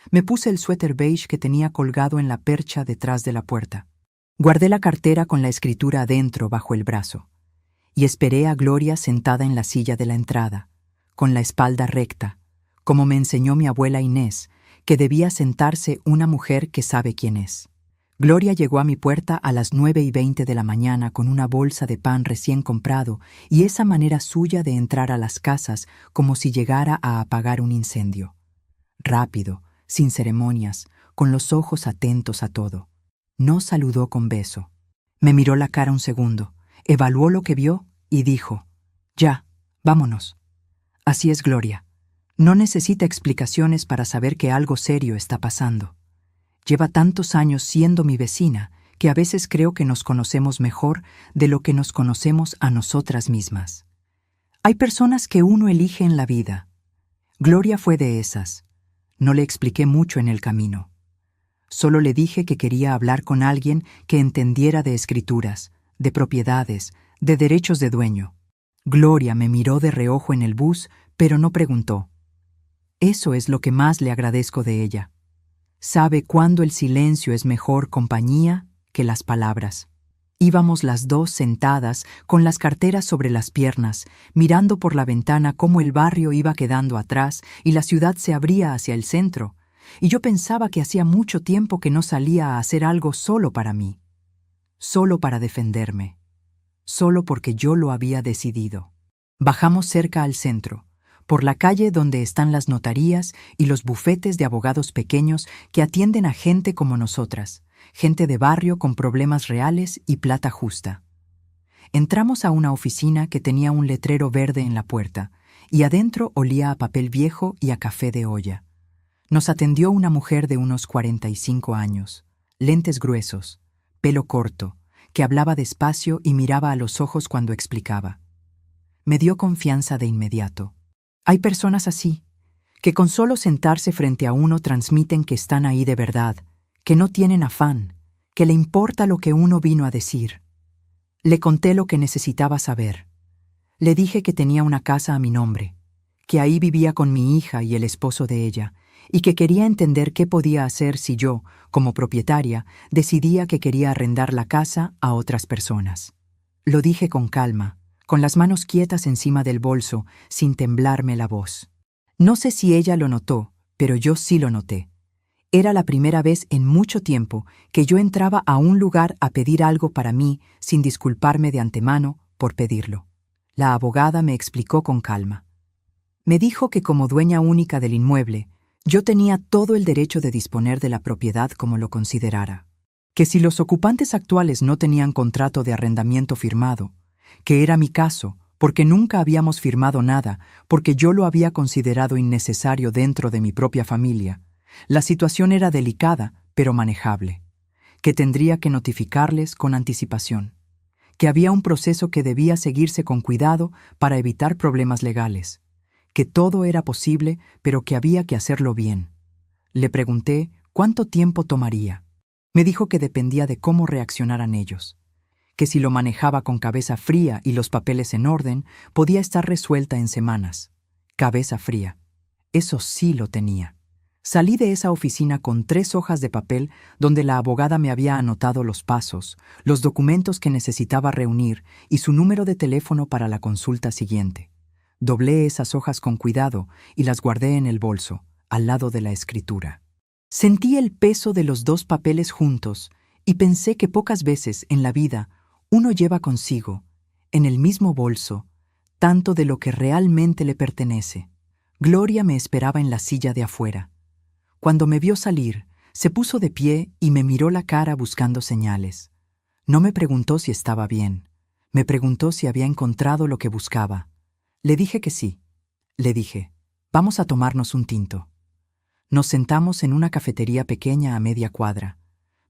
Me puse el suéter beige que tenía colgado en la percha detrás de la puerta. Guardé la cartera con la escritura adentro bajo el brazo. Y esperé a Gloria sentada en la silla de la entrada, con la espalda recta, como me enseñó mi abuela Inés, que debía sentarse una mujer que sabe quién es. Gloria llegó a mi puerta a las 9:20 de la mañana con una bolsa de pan recién comprado y esa manera suya de entrar a las casas como si llegara a apagar un incendio. Rápido, sin ceremonias, con los ojos atentos a todo. No saludó con beso. Me miró la cara un segundo, evaluó lo que vio y dijo: «Ya, vámonos». Así es Gloria. No necesita explicaciones para saber que algo serio está pasando. Lleva tantos años siendo mi vecina que a veces creo que nos conocemos mejor de lo que nos conocemos a nosotras mismas. Hay personas que uno elige en la vida. Gloria fue de esas. No le expliqué mucho en el camino. Solo le dije que quería hablar con alguien que entendiera de escrituras, de propiedades, de derechos de dueño. Gloria me miró de reojo en el bus, pero no preguntó. Eso es lo que más le agradezco de ella. Sabe cuándo el silencio es mejor compañía que las palabras. Íbamos las dos sentadas, con las carteras sobre las piernas, mirando por la ventana cómo el barrio iba quedando atrás y la ciudad se abría hacia el centro, y yo pensaba que hacía mucho tiempo que no salía a hacer algo solo para mí, solo para defenderme, solo porque yo lo había decidido. Bajamos cerca al centro, por la calle donde están las notarías y los bufetes de abogados pequeños que atienden a gente como nosotras, gente de barrio con problemas reales y plata justa. Entramos a una oficina que tenía un letrero verde en la puerta, y adentro olía a papel viejo y a café de olla. Nos atendió una mujer de unos 45 años, lentes gruesos, pelo corto, que hablaba despacio y miraba a los ojos cuando explicaba. Me dio confianza de inmediato. Hay personas así, que con solo sentarse frente a uno transmiten que están ahí de verdad, que no tienen afán, que le importa lo que uno vino a decir. Le conté lo que necesitaba saber. Le dije que tenía una casa a mi nombre, que ahí vivía con mi hija y el esposo de ella, y que quería entender qué podía hacer si yo, como propietaria, decidía que quería arrendar la casa a otras personas. Lo dije con calma, con las manos quietas encima del bolso, sin temblarme la voz. No sé si ella lo notó, pero yo sí lo noté. Era la primera vez en mucho tiempo que yo entraba a un lugar a pedir algo para mí sin disculparme de antemano por pedirlo. La abogada me explicó con calma. Me dijo que como dueña única del inmueble, yo tenía todo el derecho de disponer de la propiedad como lo considerara. Que si los ocupantes actuales no tenían contrato de arrendamiento firmado, que era mi caso, porque nunca habíamos firmado nada, porque yo lo había considerado innecesario dentro de mi propia familia. La situación era delicada, pero manejable, que tendría que notificarles con anticipación, que había un proceso que debía seguirse con cuidado para evitar problemas legales, que todo era posible, pero que había que hacerlo bien. Le pregunté cuánto tiempo tomaría. Me dijo que dependía de cómo reaccionaran ellos, que si lo manejaba con cabeza fría y los papeles en orden, podía estar resuelta en semanas. Cabeza fría. Eso sí lo tenía. Salí de esa oficina con 3 hojas de papel donde la abogada me había anotado los pasos, los documentos que necesitaba reunir y su número de teléfono para la consulta siguiente. Doblé esas hojas con cuidado y las guardé en el bolso, al lado de la escritura. Sentí el peso de los 2 papeles juntos y pensé que pocas veces en la vida uno lleva consigo, en el mismo bolso, tanto de lo que realmente le pertenece. Gloria me esperaba en la silla de afuera. Cuando me vio salir, se puso de pie y me miró la cara buscando señales. No me preguntó si estaba bien. Me preguntó si había encontrado lo que buscaba. Le dije que sí. Le dije, vamos a tomarnos un tinto. Nos sentamos en una cafetería pequeña a media cuadra.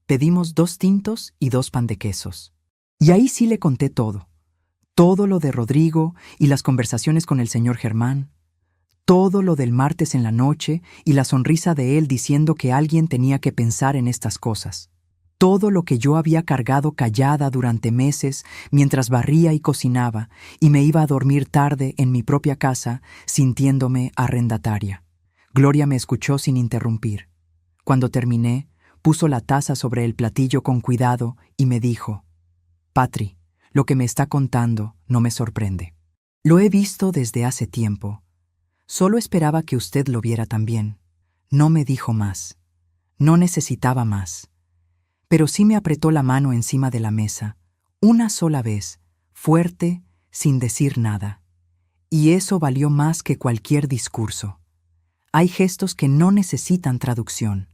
Pedimos 2 tintos y 2 pan de quesos. Y ahí sí le conté todo. Todo lo de Rodrigo y las conversaciones con el señor Germán. Todo lo del martes en la noche y la sonrisa de él diciendo que alguien tenía que pensar en estas cosas. Todo lo que yo había cargado callada durante meses mientras barría y cocinaba y me iba a dormir tarde en mi propia casa sintiéndome arrendataria. Gloria me escuchó sin interrumpir. Cuando terminé, puso la taza sobre el platillo con cuidado y me dijo: «Patri, lo que me está contando no me sorprende. Lo he visto desde hace tiempo. Solo esperaba que usted lo viera también». No me dijo más. No necesitaba más. Pero sí me apretó la mano encima de la mesa, una sola vez, fuerte, sin decir nada. Y eso valió más que cualquier discurso. Hay gestos que no necesitan traducción.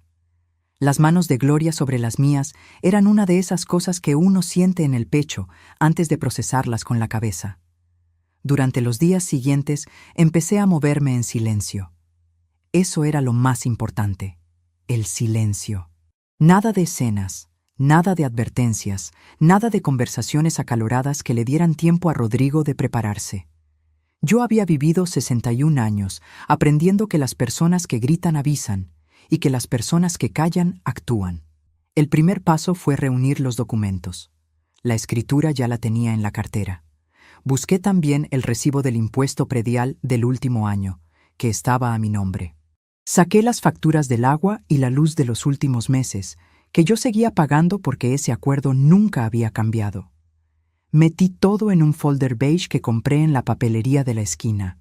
Las manos de Gloria sobre las mías eran una de esas cosas que uno siente en el pecho antes de procesarlas con la cabeza. Durante los días siguientes empecé a moverme en silencio. Eso era lo más importante, el silencio. Nada de escenas, nada de advertencias, nada de conversaciones acaloradas que le dieran tiempo a Rodrigo de prepararse. Yo había vivido 61 años aprendiendo que las personas que gritan avisan y que las personas que callan actúan. El primer paso fue reunir los documentos. La escritura ya la tenía en la cartera. Busqué también el recibo del impuesto predial del último año, que estaba a mi nombre. Saqué las facturas del agua y la luz de los últimos meses, que yo seguía pagando porque ese acuerdo nunca había cambiado. Metí todo en un folder beige que compré en la papelería de la esquina.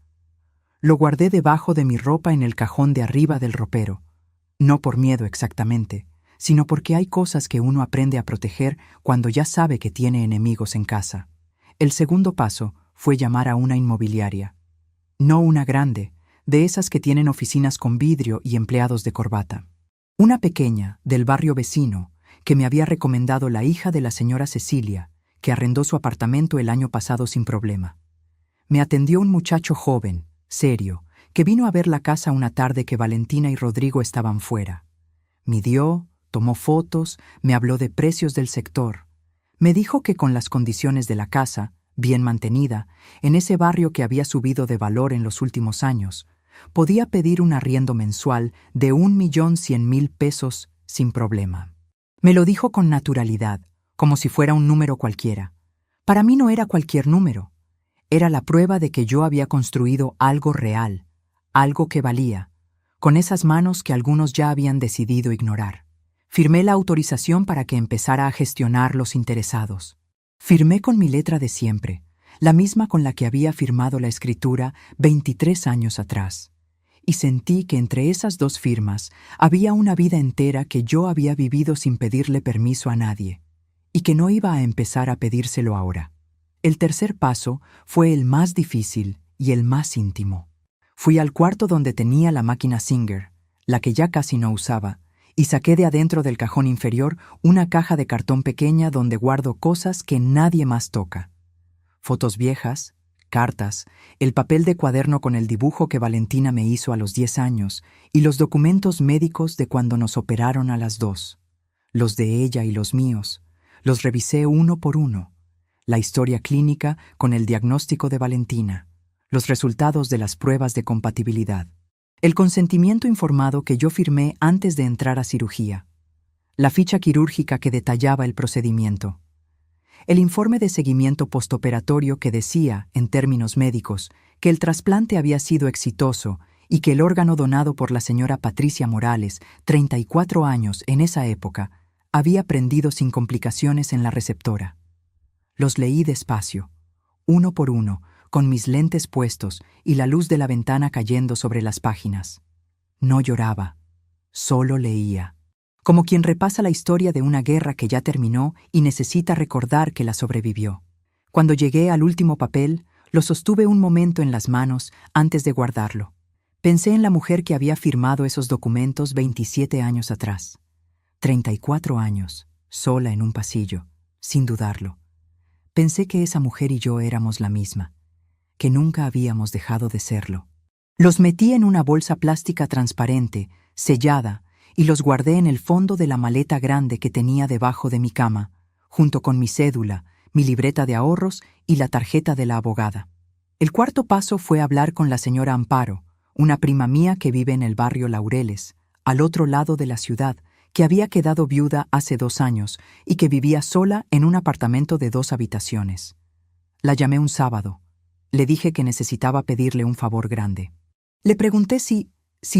Lo guardé debajo de mi ropa en el cajón de arriba del ropero. No por miedo exactamente, sino porque hay cosas que uno aprende a proteger cuando ya sabe que tiene enemigos en casa. El segundo paso fue llamar a una inmobiliaria. No una grande, de esas que tienen oficinas con vidrio y empleados de corbata. Una pequeña, del barrio vecino, que me había recomendado la hija de la señora Cecilia, que arrendó su apartamento el año pasado sin problema. Me atendió un muchacho joven, serio, que vino a ver la casa una tarde que Valentina y Rodrigo estaban fuera. Midió, tomó fotos, me habló de precios del sector. Me dijo que con las condiciones de la casa, bien mantenida, en ese barrio que había subido de valor en los últimos años, podía pedir un arriendo mensual de 1.100.000 pesos sin problema. Me lo dijo con naturalidad, como si fuera un número cualquiera. Para mí no era cualquier número. Era la prueba de que yo había construido algo real, algo que valía, con esas manos que algunos ya habían decidido ignorar. Firmé la autorización para que empezara a gestionar los interesados. Firmé con mi letra de siempre, la misma con la que había firmado la escritura 23 años atrás. Y sentí que entre esas 2 firmas había una vida entera que yo había vivido sin pedirle permiso a nadie, y que no iba a empezar a pedírselo ahora. El tercer paso fue el más difícil y el más íntimo. Fui al cuarto donde tenía la máquina Singer, la que ya casi no usaba, y saqué de adentro del cajón inferior una caja de cartón pequeña donde guardo cosas que nadie más toca. Fotos viejas, cartas, el papel de cuaderno con el dibujo que Valentina me hizo a los 10 años y los documentos médicos de cuando nos operaron a las 2. Los de ella y los míos. Los revisé uno por uno. La historia clínica con el diagnóstico de Valentina. Los resultados de las pruebas de compatibilidad. El consentimiento informado que yo firmé antes de entrar a cirugía. La ficha quirúrgica que detallaba el procedimiento. El informe de seguimiento postoperatorio que decía, en términos médicos, que el trasplante había sido exitoso y que el órgano donado por la señora Patricia Morales, 34 años en esa época, había prendido sin complicaciones en la receptora. Los leí despacio, uno por uno, con mis lentes puestos y la luz de la ventana cayendo sobre las páginas. No lloraba, solo leía. Como quien repasa la historia de una guerra que ya terminó y necesita recordar que la sobrevivió. Cuando llegué al último papel, lo sostuve un momento en las manos antes de guardarlo. Pensé en la mujer que había firmado esos documentos 27 años atrás. 34 años, sola en un pasillo, sin dudarlo. Pensé que esa mujer y yo éramos la misma, que nunca habíamos dejado de serlo. Los metí en una bolsa plástica transparente, sellada, y los guardé en el fondo de la maleta grande que tenía debajo de mi cama, junto con mi cédula, mi libreta de ahorros y la tarjeta de la abogada. El cuarto paso fue hablar con la señora Amparo, una prima mía que vive en el barrio Laureles, al otro lado de la ciudad, que había quedado viuda hace 2 años y que vivía sola en un apartamento de 2 habitaciones. La llamé un sábado. Le dije que necesitaba pedirle un favor grande. Le pregunté si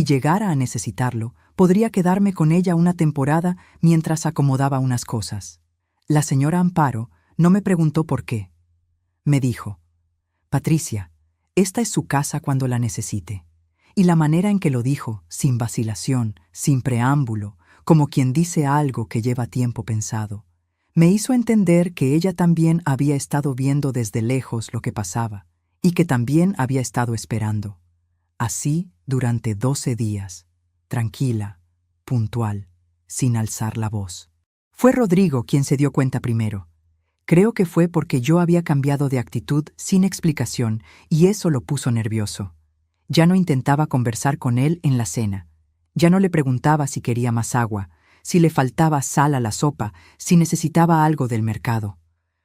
llegara a necesitarlo, podría quedarme con ella una temporada mientras acomodaba unas cosas. La señora Amparo no me preguntó por qué. Me dijo: Patricia, esta es su casa cuando la necesite. Y la manera en que lo dijo, sin vacilación, sin preámbulo, como quien dice algo que lleva tiempo pensado, me hizo entender que ella también había estado viendo desde lejos lo que pasaba y que también había estado esperando. Así durante 12 días, tranquila, puntual, sin alzar la voz. Fue Rodrigo quien se dio cuenta primero. Creo que fue porque yo había cambiado de actitud sin explicación y eso lo puso nervioso. Ya no intentaba conversar con él en la cena. Ya no le preguntaba si quería más agua, si le faltaba sal a la sopa, si necesitaba algo del mercado.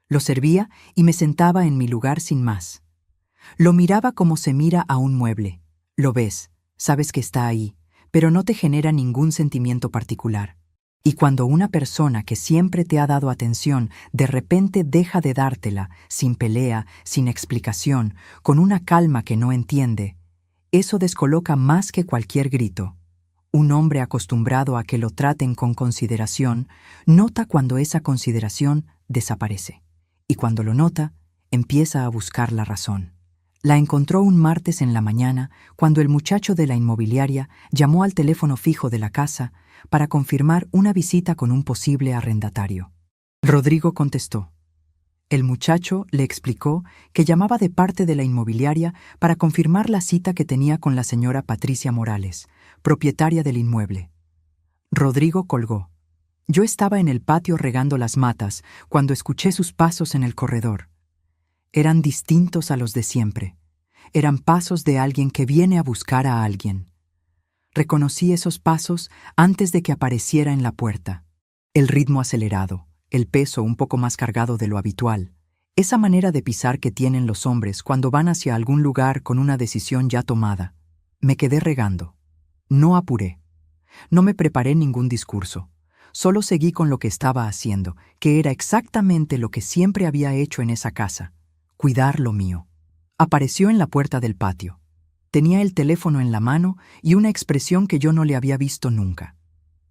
Lo servía y me sentaba en mi lugar sin más. Lo miraba como se mira a un mueble. Lo ves, sabes que está ahí, pero no te genera ningún sentimiento particular. Y cuando una persona que siempre te ha dado atención de repente deja de dártela, sin pelea, sin explicación, con una calma que no entiende, eso descoloca más que cualquier grito. Un hombre acostumbrado a que lo traten con consideración, nota cuando esa consideración desaparece. Y cuando lo nota, empieza a buscar la razón. La encontró un martes en la mañana, cuando el muchacho de la inmobiliaria llamó al teléfono fijo de la casa para confirmar una visita con un posible arrendatario. Rodrigo contestó. El muchacho le explicó que llamaba de parte de la inmobiliaria para confirmar la cita que tenía con la señora Patricia Morales, propietaria del inmueble. Rodrigo colgó. Yo estaba en el patio regando las matas cuando escuché sus pasos en el corredor. Eran distintos a los de siempre. Eran pasos de alguien que viene a buscar a alguien. Reconocí esos pasos antes de que apareciera en la puerta. El ritmo acelerado, el peso un poco más cargado de lo habitual, esa manera de pisar que tienen los hombres cuando van hacia algún lugar con una decisión ya tomada. Me quedé regando. No apuré. No me preparé ningún discurso. Solo seguí con lo que estaba haciendo, que era exactamente lo que siempre había hecho en esa casa: cuidar lo mío. Apareció en la puerta del patio. Tenía el teléfono en la mano y una expresión que yo no le había visto nunca.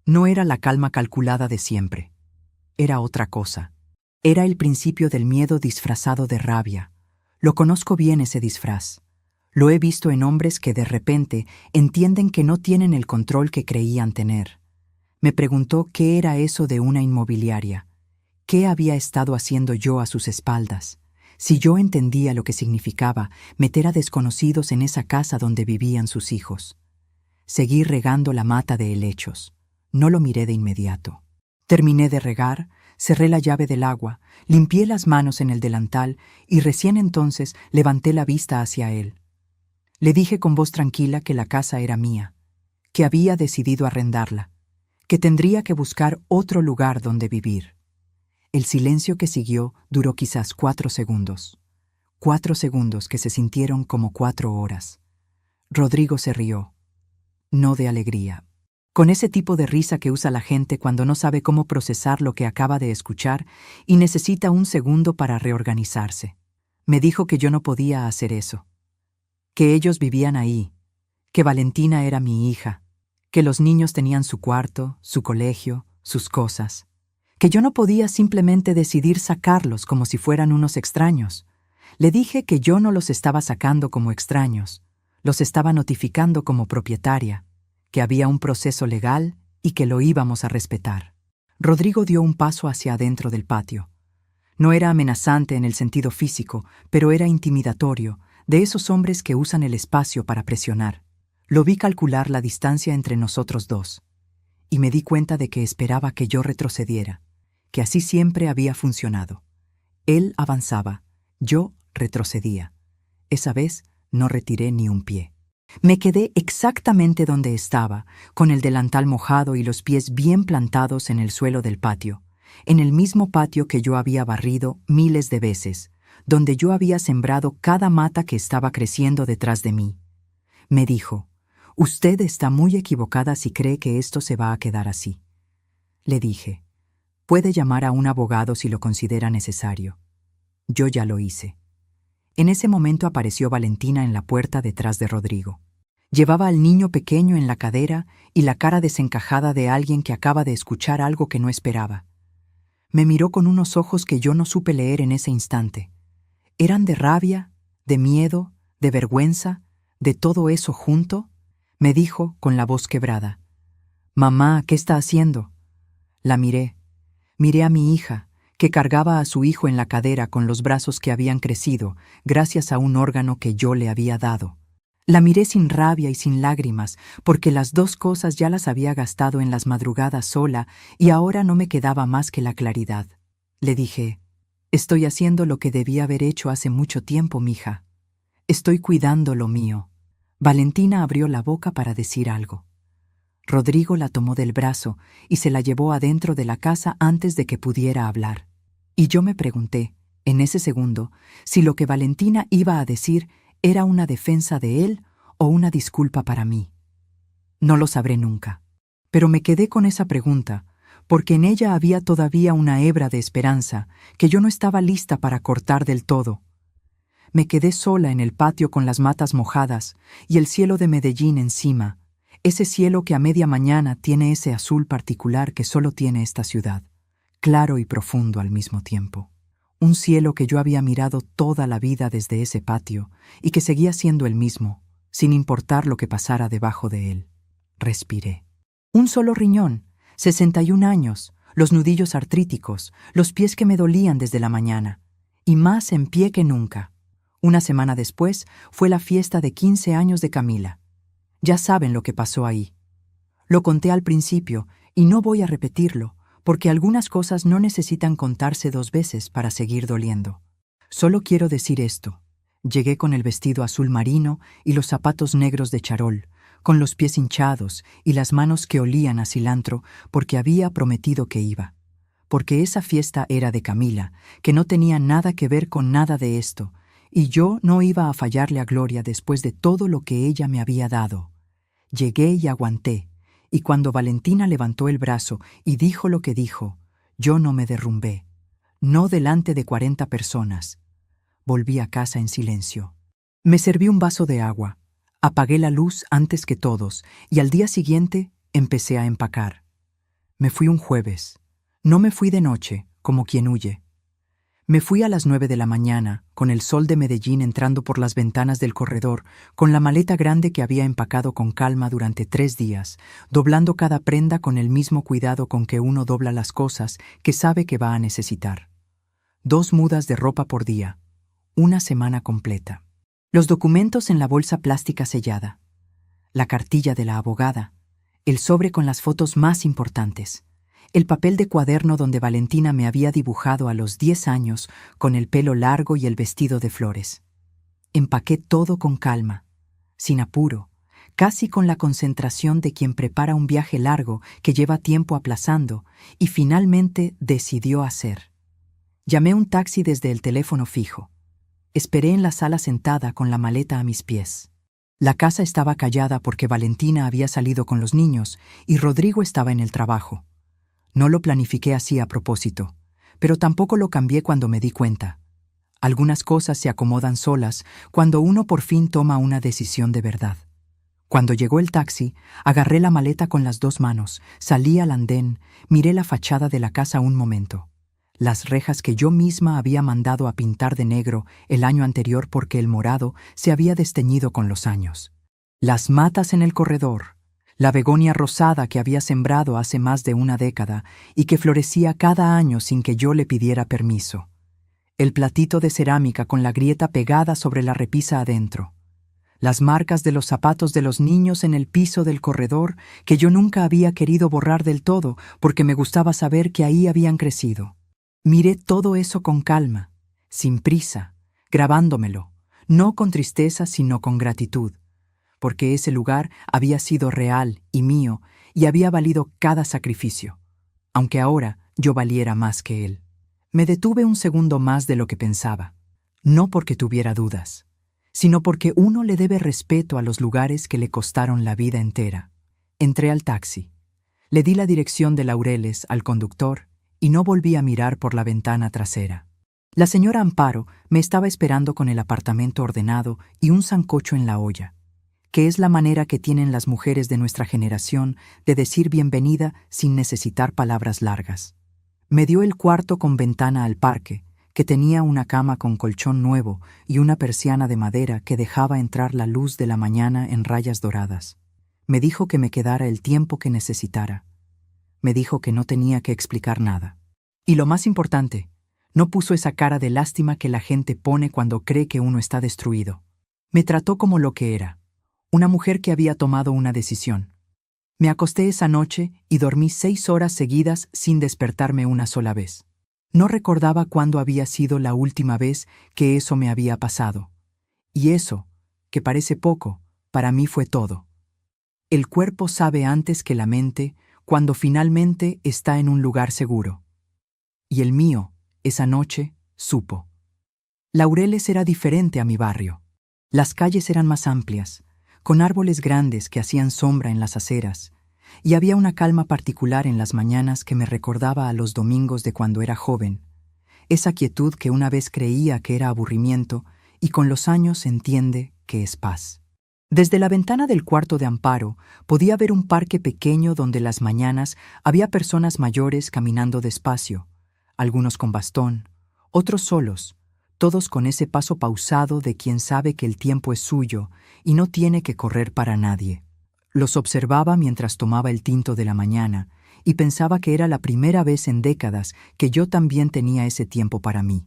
No era la calma calculada de siempre. Era otra cosa. Era el principio del miedo disfrazado de rabia. Lo conozco bien ese disfraz. Lo he visto en hombres que de repente entienden que no tienen el control que creían tener. Me preguntó qué era eso de una inmobiliaria. ¿Qué había estado haciendo yo a sus espaldas? Si yo entendía lo que significaba meter a desconocidos en esa casa donde vivían sus hijos. Seguí regando la mata de helechos. No lo miré de inmediato. Terminé de regar, Cerré la llave del agua, limpié las manos en el delantal y recién entonces levanté la vista hacia él. Le dije con voz tranquila que la casa era mía, que había decidido arrendarla, que tendría que buscar otro lugar donde vivir. El silencio que siguió duró quizás 4 segundos. 4 segundos que se sintieron como 4 horas. Rodrigo se rió. No de alegría. Con ese tipo de risa que usa la gente cuando no sabe cómo procesar lo que acaba de escuchar y necesita un segundo para reorganizarse. Me dijo que yo no podía hacer eso, que ellos vivían ahí, que Valentina era mi hija, que los niños tenían su cuarto, su colegio, sus cosas, que yo no podía simplemente decidir sacarlos como si fueran unos extraños. Le dije que yo no los estaba sacando como extraños, los estaba notificando como propietaria, que había un proceso legal y que lo íbamos a respetar. Rodrigo dio un paso hacia adentro del patio. No era amenazante en el sentido físico, pero era intimidatorio, de esos hombres que usan el espacio para presionar. Lo vi calcular la distancia entre nosotros dos, y me di cuenta de que esperaba que yo retrocediera, que así siempre había funcionado. Él avanzaba, yo retrocedía. Esa vez no retiré ni un pie. Me quedé exactamente donde estaba, con el delantal mojado y los pies bien plantados en el suelo del patio, en el mismo patio que yo había barrido miles de veces, donde yo había sembrado cada mata que estaba creciendo detrás de mí. Me dijo, «Usted está muy equivocada si cree que esto se va a quedar así». Le dije, «Puede llamar a un abogado si lo considera necesario». Yo ya lo hice. En ese momento apareció Valentina en la puerta detrás de Rodrigo. Llevaba al niño pequeño en la cadera y la cara desencajada de alguien que acaba de escuchar algo que no esperaba. Me miró con unos ojos que yo no supe leer en ese instante. ¿Eran de rabia, de miedo, de vergüenza, de todo eso junto? Me dijo con la voz quebrada, «Mamá, ¿qué está haciendo?» La miré. Miré a mi hija, que cargaba a su hijo en la cadera con los brazos que habían crecido gracias a un órgano que yo le había dado. La miré sin rabia y sin lágrimas, porque las dos cosas ya las había gastado en las madrugadas sola y ahora no me quedaba más que la claridad. Le dije, «Estoy haciendo lo que debía haber hecho hace mucho tiempo, mija. Estoy cuidando lo mío». Valentina abrió la boca para decir algo. Rodrigo la tomó del brazo y se la llevó adentro de la casa antes de que pudiera hablar. Y yo me pregunté, en ese segundo, si lo que Valentina iba a decir era una defensa de él o una disculpa para mí. No lo sabré nunca. Pero me quedé con esa pregunta, porque en ella había todavía una hebra de esperanza que yo no estaba lista para cortar del todo. Me quedé sola en el patio con las matas mojadas y el cielo de Medellín encima, ese cielo que a media mañana tiene ese azul particular que solo tiene esta ciudad, claro y profundo al mismo tiempo. Un cielo que yo había mirado toda la vida desde ese patio y que seguía siendo el mismo, sin importar lo que pasara debajo de él. Respiré. Un solo riñón, 61 años, los nudillos artríticos, los pies que me dolían desde la mañana, y más en pie que nunca. Una semana después fue la fiesta de 15 años de Camila. Ya saben lo que pasó ahí. Lo conté al principio y no voy a repetirlo, porque algunas cosas no necesitan contarse 2 veces para seguir doliendo. Solo quiero decir esto. Llegué con el vestido azul marino y los zapatos negros de charol, con los pies hinchados y las manos que olían a cilantro porque había prometido que iba. Porque esa fiesta era de Camila, que no tenía nada que ver con nada de esto, y yo no iba a fallarle a Gloria después de todo lo que ella me había dado. Llegué y aguanté, y cuando Valentina levantó el brazo y dijo lo que dijo, yo no me derrumbé, no delante de 40 personas. Volví a casa en silencio. Me serví un vaso de agua, apagué la luz antes que todos, y al día siguiente empecé a empacar. Me fui un jueves. No me fui de noche, como quien huye. Me fui a las 9 de la mañana, con el sol de Medellín entrando por las ventanas del corredor, con la maleta grande que había empacado con calma durante 3 días, doblando cada prenda con el mismo cuidado con que uno dobla las cosas que sabe que va a necesitar. 2 mudas de ropa por día, una semana completa. Los documentos en la bolsa plástica sellada, la cartilla de la abogada, el sobre con las fotos más importantes, el papel de cuaderno donde Valentina me había dibujado a los 10 años con el pelo largo y el vestido de flores. Empaqué todo con calma, sin apuro, casi con la concentración de quien prepara un viaje largo que lleva tiempo aplazando y finalmente decidió hacer. Llamé un taxi desde el teléfono fijo. Esperé en la sala sentada con la maleta a mis pies. La casa estaba callada porque Valentina había salido con los niños y Rodrigo estaba en el trabajo. No lo planifiqué así a propósito, pero tampoco lo cambié cuando me di cuenta. Algunas cosas se acomodan solas cuando uno por fin toma una decisión de verdad. Cuando llegó el taxi, agarré la maleta con las 2 manos, salí al andén, miré la fachada de la casa un momento. Las rejas que yo misma había mandado a pintar de negro el año anterior porque el morado se había desteñido con los años. Las matas en el corredor, la begonia rosada que había sembrado hace más de una década y que florecía cada año sin que yo le pidiera permiso. El platito de cerámica con la grieta pegada sobre la repisa adentro. Las marcas de los zapatos de los niños en el piso del corredor que yo nunca había querido borrar del todo porque me gustaba saber que ahí habían crecido. Miré todo eso con calma, sin prisa, grabándomelo, no con tristeza sino con gratitud, porque ese lugar había sido real y mío y había valido cada sacrificio, aunque ahora yo valiera más que él. Me detuve un segundo más de lo que pensaba, no porque tuviera dudas, sino porque uno le debe respeto a los lugares que le costaron la vida entera. Entré al taxi, le di la dirección de Laureles al conductor y no volví a mirar por la ventana trasera. La señora Amparo me estaba esperando con el apartamento ordenado y un sancocho en la olla, que es la manera que tienen las mujeres de nuestra generación de decir bienvenida sin necesitar palabras largas. Me dio el cuarto con ventana al parque, que tenía una cama con colchón nuevo y una persiana de madera que dejaba entrar la luz de la mañana en rayas doradas. Me dijo que me quedara el tiempo que necesitara. Me dijo que no tenía que explicar nada. Y lo más importante, no puso esa cara de lástima que la gente pone cuando cree que uno está destruido. Me trató como lo que era, una mujer que había tomado una decisión. Me acosté esa noche y dormí 6 horas seguidas sin despertarme una sola vez. No recordaba cuándo había sido la última vez que eso me había pasado. Y eso, que parece poco, para mí fue todo. El cuerpo sabe antes que la mente cuando finalmente está en un lugar seguro. Y el mío, esa noche, supo. Laureles era diferente a mi barrio. Las calles eran más amplias, con árboles grandes que hacían sombra en las aceras, y había una calma particular en las mañanas que me recordaba a los domingos de cuando era joven, esa quietud que una vez creía que era aburrimiento y con los años entiende que es paz. Desde la ventana del cuarto de Amparo podía ver un parque pequeño donde las mañanas había personas mayores caminando despacio, algunos con bastón, otros solos, todos con ese paso pausado de quien sabe que el tiempo es suyo y no tiene que correr para nadie. Los observaba mientras tomaba el tinto de la mañana y pensaba que era la primera vez en décadas que yo también tenía ese tiempo para mí,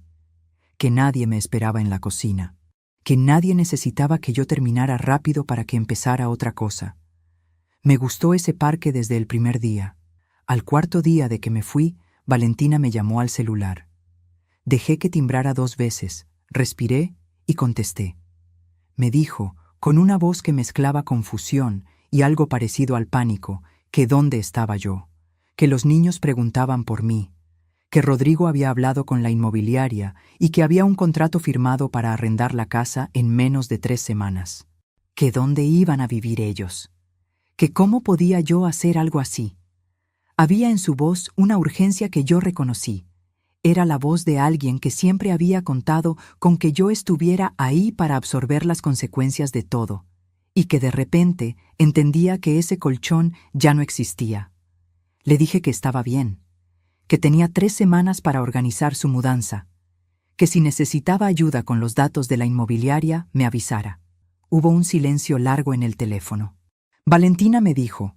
que nadie me esperaba en la cocina, que nadie necesitaba que yo terminara rápido para que empezara otra cosa. Me gustó ese parque desde el primer día. Al 4.º día de que me fui, Valentina me llamó al celular. Dejé que timbrara 2 veces, respiré y contesté. Me dijo, con una voz que mezclaba confusión y algo parecido al pánico, que dónde estaba yo, que los niños preguntaban por mí, que Rodrigo había hablado con la inmobiliaria y que había un contrato firmado para arrendar la casa en menos de 3 semanas. Que dónde iban a vivir ellos. Que cómo podía yo hacer algo así. Había en su voz una urgencia que yo reconocí. Era la voz de alguien que siempre había contado con que yo estuviera ahí para absorber las consecuencias de todo, y que de repente entendía que ese colchón ya no existía. Le dije que estaba bien, que tenía 3 semanas para organizar su mudanza, que si necesitaba ayuda con los datos de la inmobiliaria, me avisara. Hubo un silencio largo en el teléfono. Valentina me dijo,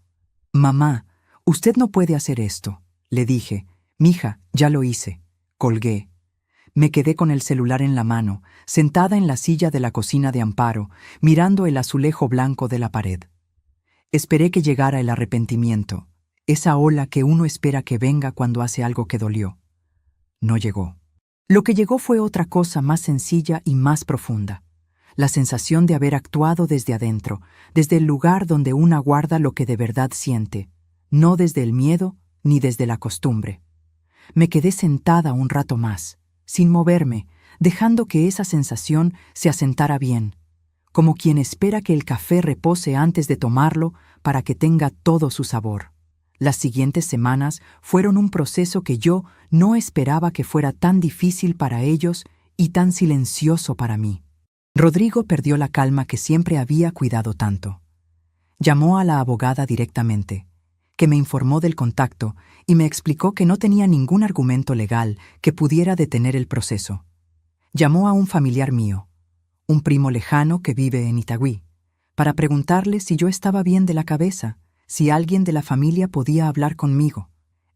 «Mamá, usted no puede hacer esto». Le dije, «Mija, ya lo hice». Colgué. Me quedé con el celular en la mano, sentada en la silla de la cocina de Amparo, mirando el azulejo blanco de la pared. Esperé que llegara el arrepentimiento, esa ola que uno espera que venga cuando hace algo que dolió. No llegó. Lo que llegó fue otra cosa más sencilla y más profunda. La sensación de haber actuado desde adentro, desde el lugar donde una guarda lo que de verdad siente, no desde el miedo ni desde la costumbre. Me quedé sentada un rato más, sin moverme, dejando que esa sensación se asentara bien, como quien espera que el café repose antes de tomarlo para que tenga todo su sabor. Las siguientes semanas fueron un proceso que yo no esperaba que fuera tan difícil para ellos y tan silencioso para mí. Rodrigo perdió la calma que siempre había cuidado tanto. Llamó a la abogada directamente, que me informó del contacto y me explicó que no tenía ningún argumento legal que pudiera detener el proceso. Llamó a un familiar mío, un primo lejano que vive en Itagüí, para preguntarle si yo estaba bien de la cabeza, si alguien de la familia podía hablar conmigo.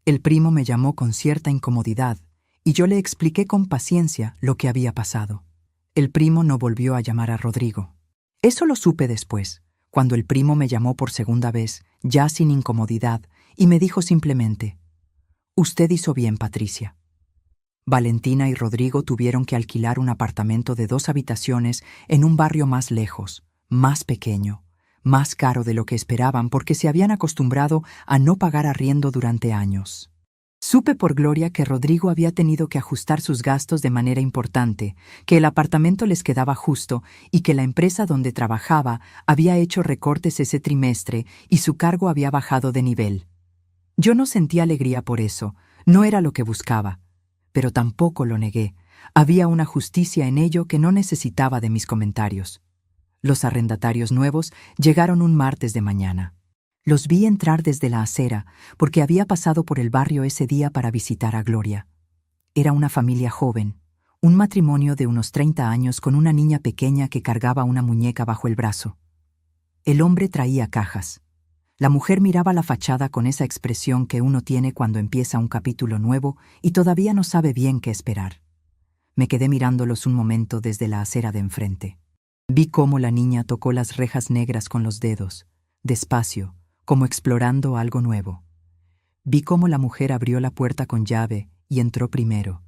El primo me llamó con cierta incomodidad y yo le expliqué con paciencia lo que había pasado. El primo no volvió a llamar a Rodrigo. Eso lo supe después, cuando el primo me llamó por segunda vez, ya sin incomodidad, y me dijo simplemente: «Usted hizo bien, Patricia». Valentina y Rodrigo tuvieron que alquilar un apartamento de 2 habitaciones en un barrio más lejos, más pequeño, más caro de lo que esperaban porque se habían acostumbrado a no pagar arriendo durante años. Supe por Gloria que Rodrigo había tenido que ajustar sus gastos de manera importante, que el apartamento les quedaba justo y que la empresa donde trabajaba había hecho recortes ese trimestre y su cargo había bajado de nivel. Yo no sentí alegría por eso, no era lo que buscaba, pero tampoco lo negué. Había una justicia en ello que no necesitaba de mis comentarios. Los arrendatarios nuevos llegaron un martes de mañana. Los vi entrar desde la acera, porque había pasado por el barrio ese día para visitar a Gloria. Era una familia joven, un matrimonio de unos 30 años con una niña pequeña que cargaba una muñeca bajo el brazo. El hombre traía cajas. La mujer miraba la fachada con esa expresión que uno tiene cuando empieza un capítulo nuevo y todavía no sabe bien qué esperar. Me quedé mirándolos un momento desde la acera de enfrente. Vi cómo la niña tocó las rejas negras con los dedos, despacio, como explorando algo nuevo. Vi cómo la mujer abrió la puerta con llave y entró primero,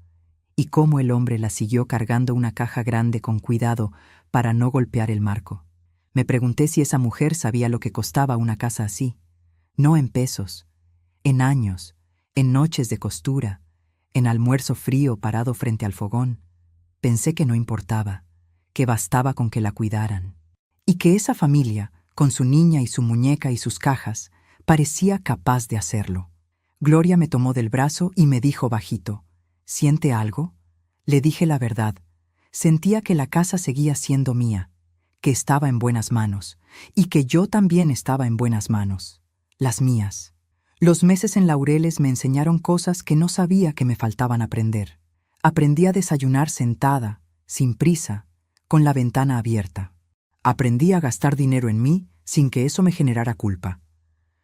y cómo el hombre la siguió cargando una caja grande con cuidado para no golpear el marco. Me pregunté si esa mujer sabía lo que costaba una casa así, no en pesos, en años, en noches de costura, en almuerzo frío parado frente al fogón. Pensé que no importaba, que bastaba con que la cuidaran, y que esa familia, con su niña y su muñeca y sus cajas, parecía capaz de hacerlo. Gloria me tomó del brazo y me dijo bajito: «¿Siente algo?». Le dije la verdad. Sentía que la casa seguía siendo mía, que estaba en buenas manos, y que yo también estaba en buenas manos, las mías. Los meses en Laureles me enseñaron cosas que no sabía que me faltaban aprender. Aprendí a desayunar sentada, sin prisa, con la ventana abierta. Aprendí a gastar dinero en mí sin que eso me generara culpa.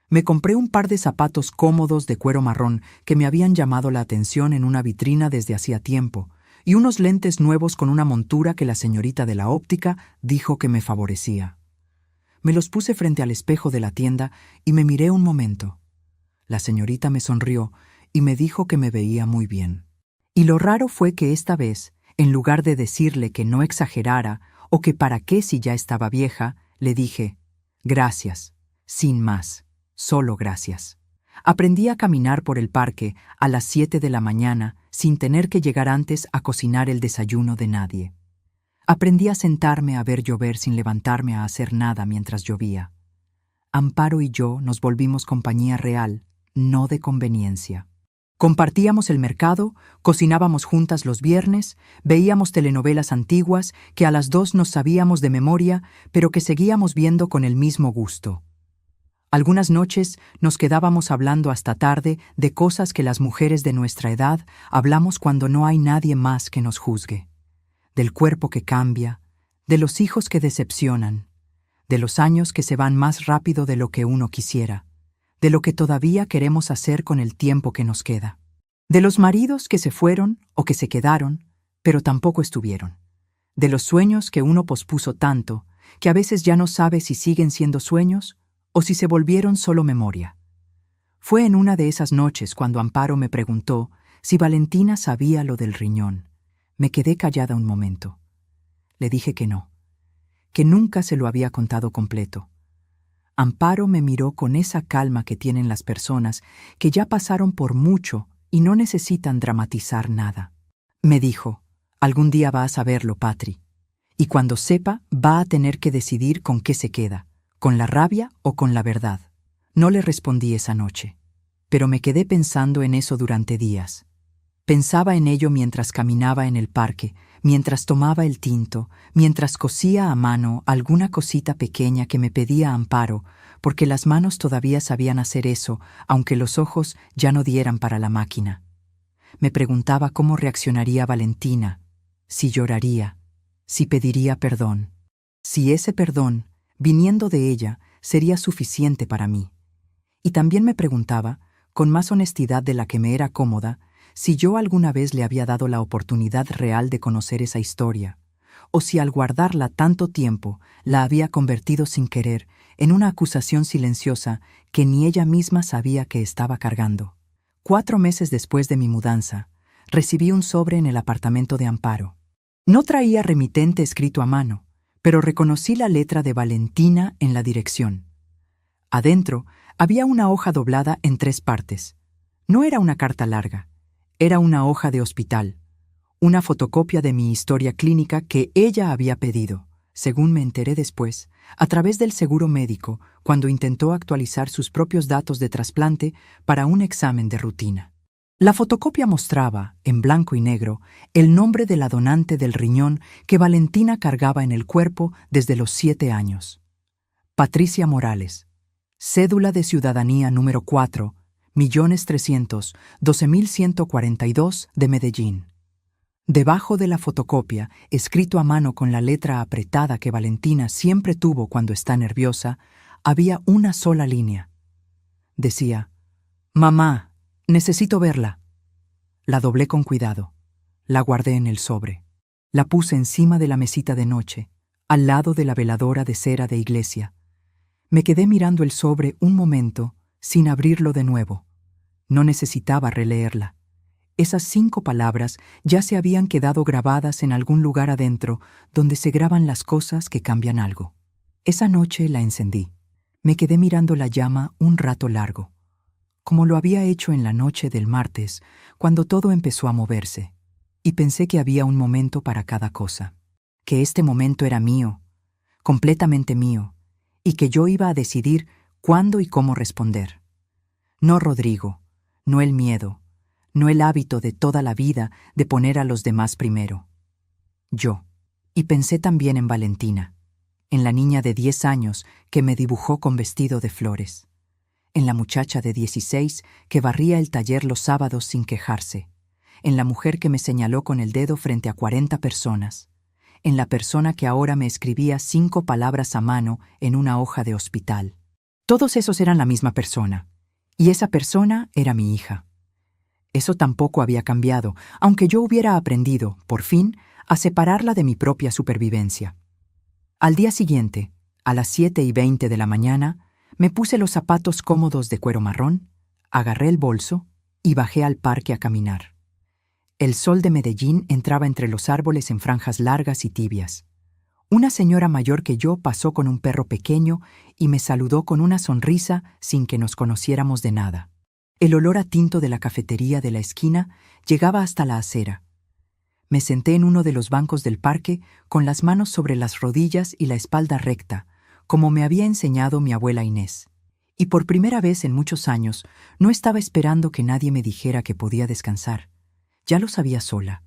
Me compré un par de zapatos cómodos de cuero marrón que me habían llamado la atención en una vitrina desde hacía tiempo, y unos lentes nuevos con una montura que la señorita de la óptica dijo que me favorecía. Me los puse frente al espejo de la tienda y me miré un momento. La señorita me sonrió y me dijo que me veía muy bien. Y lo raro fue que esta vez, en lugar de decirle que no exagerara o que para qué si ya estaba vieja, le dije: «Gracias, sin más, solo gracias». Aprendí a caminar por el parque a las 7 de la mañana sin tener que llegar antes a cocinar el desayuno de nadie. Aprendí a sentarme a ver llover sin levantarme a hacer nada mientras llovía. Amparo y yo nos volvimos compañía real, no de conveniencia. Compartíamos el mercado, cocinábamos juntas los viernes, veíamos telenovelas antiguas que a las 2 nos sabíamos de memoria, pero que seguíamos viendo con el mismo gusto. Algunas noches nos quedábamos hablando hasta tarde de cosas que las mujeres de nuestra edad hablamos cuando no hay nadie más que nos juzgue. Del cuerpo que cambia, de los hijos que decepcionan, de los años que se van más rápido de lo que uno quisiera, de lo que todavía queremos hacer con el tiempo que nos queda, de los maridos que se fueron o que se quedaron, pero tampoco estuvieron, de los sueños que uno pospuso tanto que a veces ya no sabe si siguen siendo sueños o si se volvieron solo memoria. Fue en una de esas noches cuando Amparo me preguntó si Valentina sabía lo del riñón. Me quedé callada un momento. Le dije que no, que nunca se lo había contado completo. Amparo me miró con esa calma que tienen las personas que ya pasaron por mucho y no necesitan dramatizar nada. Me dijo, algún día va a saberlo, Patri, y cuando sepa va a tener que decidir con qué se queda, con la rabia o con la verdad. No le respondí esa noche, pero me quedé pensando en eso durante días. Pensaba en ello mientras caminaba en el parque, mientras tomaba el tinto, mientras cosía a mano alguna cosita pequeña que me pedía Amparo, porque las manos todavía sabían hacer eso, aunque los ojos ya no dieran para la máquina. Me preguntaba cómo reaccionaría Valentina, si lloraría, si pediría perdón, si ese perdón, viniendo de ella, sería suficiente para mí. Y también me preguntaba, con más honestidad de la que me era cómoda, si yo alguna vez le había dado la oportunidad real de conocer esa historia, o si al guardarla tanto tiempo la había convertido sin querer en una acusación silenciosa que ni ella misma sabía que estaba cargando. 4 meses después de mi mudanza, recibí un sobre en el apartamento de Amparo. No traía remitente escrito a mano, pero reconocí la letra de Valentina en la dirección. Adentro había una hoja doblada en 3 partes. No era una carta larga. Era una hoja de hospital, una fotocopia de mi historia clínica que ella había pedido, según me enteré después, a través del seguro médico cuando intentó actualizar sus propios datos de trasplante para un examen de rutina. La fotocopia mostraba, en blanco y negro, el nombre de la donante del riñón que Valentina cargaba en el cuerpo desde los 7 años. Patricia Morales, cédula de ciudadanía número 4, 1.312.142 de Medellín. Debajo de la fotocopia, escrito a mano con la letra apretada que Valentina siempre tuvo cuando está nerviosa, había una sola línea. Decía, «Mamá, necesito verla». La doblé con cuidado. La guardé en el sobre. La puse encima de la mesita de noche, al lado de la veladora de cera de iglesia. Me quedé mirando el sobre un momento, sin abrirlo de nuevo. No necesitaba releerla. Esas 5 palabras ya se habían quedado grabadas en algún lugar adentro donde se graban las cosas que cambian algo. Esa noche la encendí. Me quedé mirando la llama un rato largo, como lo había hecho en la noche del martes, cuando todo empezó a moverse, y pensé que había un momento para cada cosa, que este momento era mío, completamente mío, y que yo iba a decidir cuándo y cómo responder. No Rodrigo, no el miedo, no el hábito de toda la vida de poner a los demás primero. Yo. Y pensé también en Valentina, en la niña de 10 años que me dibujó con vestido de flores, en la muchacha de 16 que barría el taller los sábados sin quejarse, en la mujer que me señaló con el dedo frente a 40 personas, en la persona que ahora me escribía 5 palabras a mano en una hoja de hospital. Todos esos eran la misma persona, y esa persona era mi hija. Eso tampoco había cambiado, aunque yo hubiera aprendido, por fin, a separarla de mi propia supervivencia. Al día siguiente, a las 7:20 de la mañana, me puse los zapatos cómodos de cuero marrón, agarré el bolso y bajé al parque a caminar. El sol de Medellín entraba entre los árboles en franjas largas y tibias. Una señora mayor que yo pasó con un perro pequeño y me saludó con una sonrisa sin que nos conociéramos de nada. El olor a tinto de la cafetería de la esquina llegaba hasta la acera. Me senté en uno de los bancos del parque con las manos sobre las rodillas y la espalda recta, como me había enseñado mi abuela Inés. Y por primera vez en muchos años no estaba esperando que nadie me dijera que podía descansar. Ya lo sabía sola.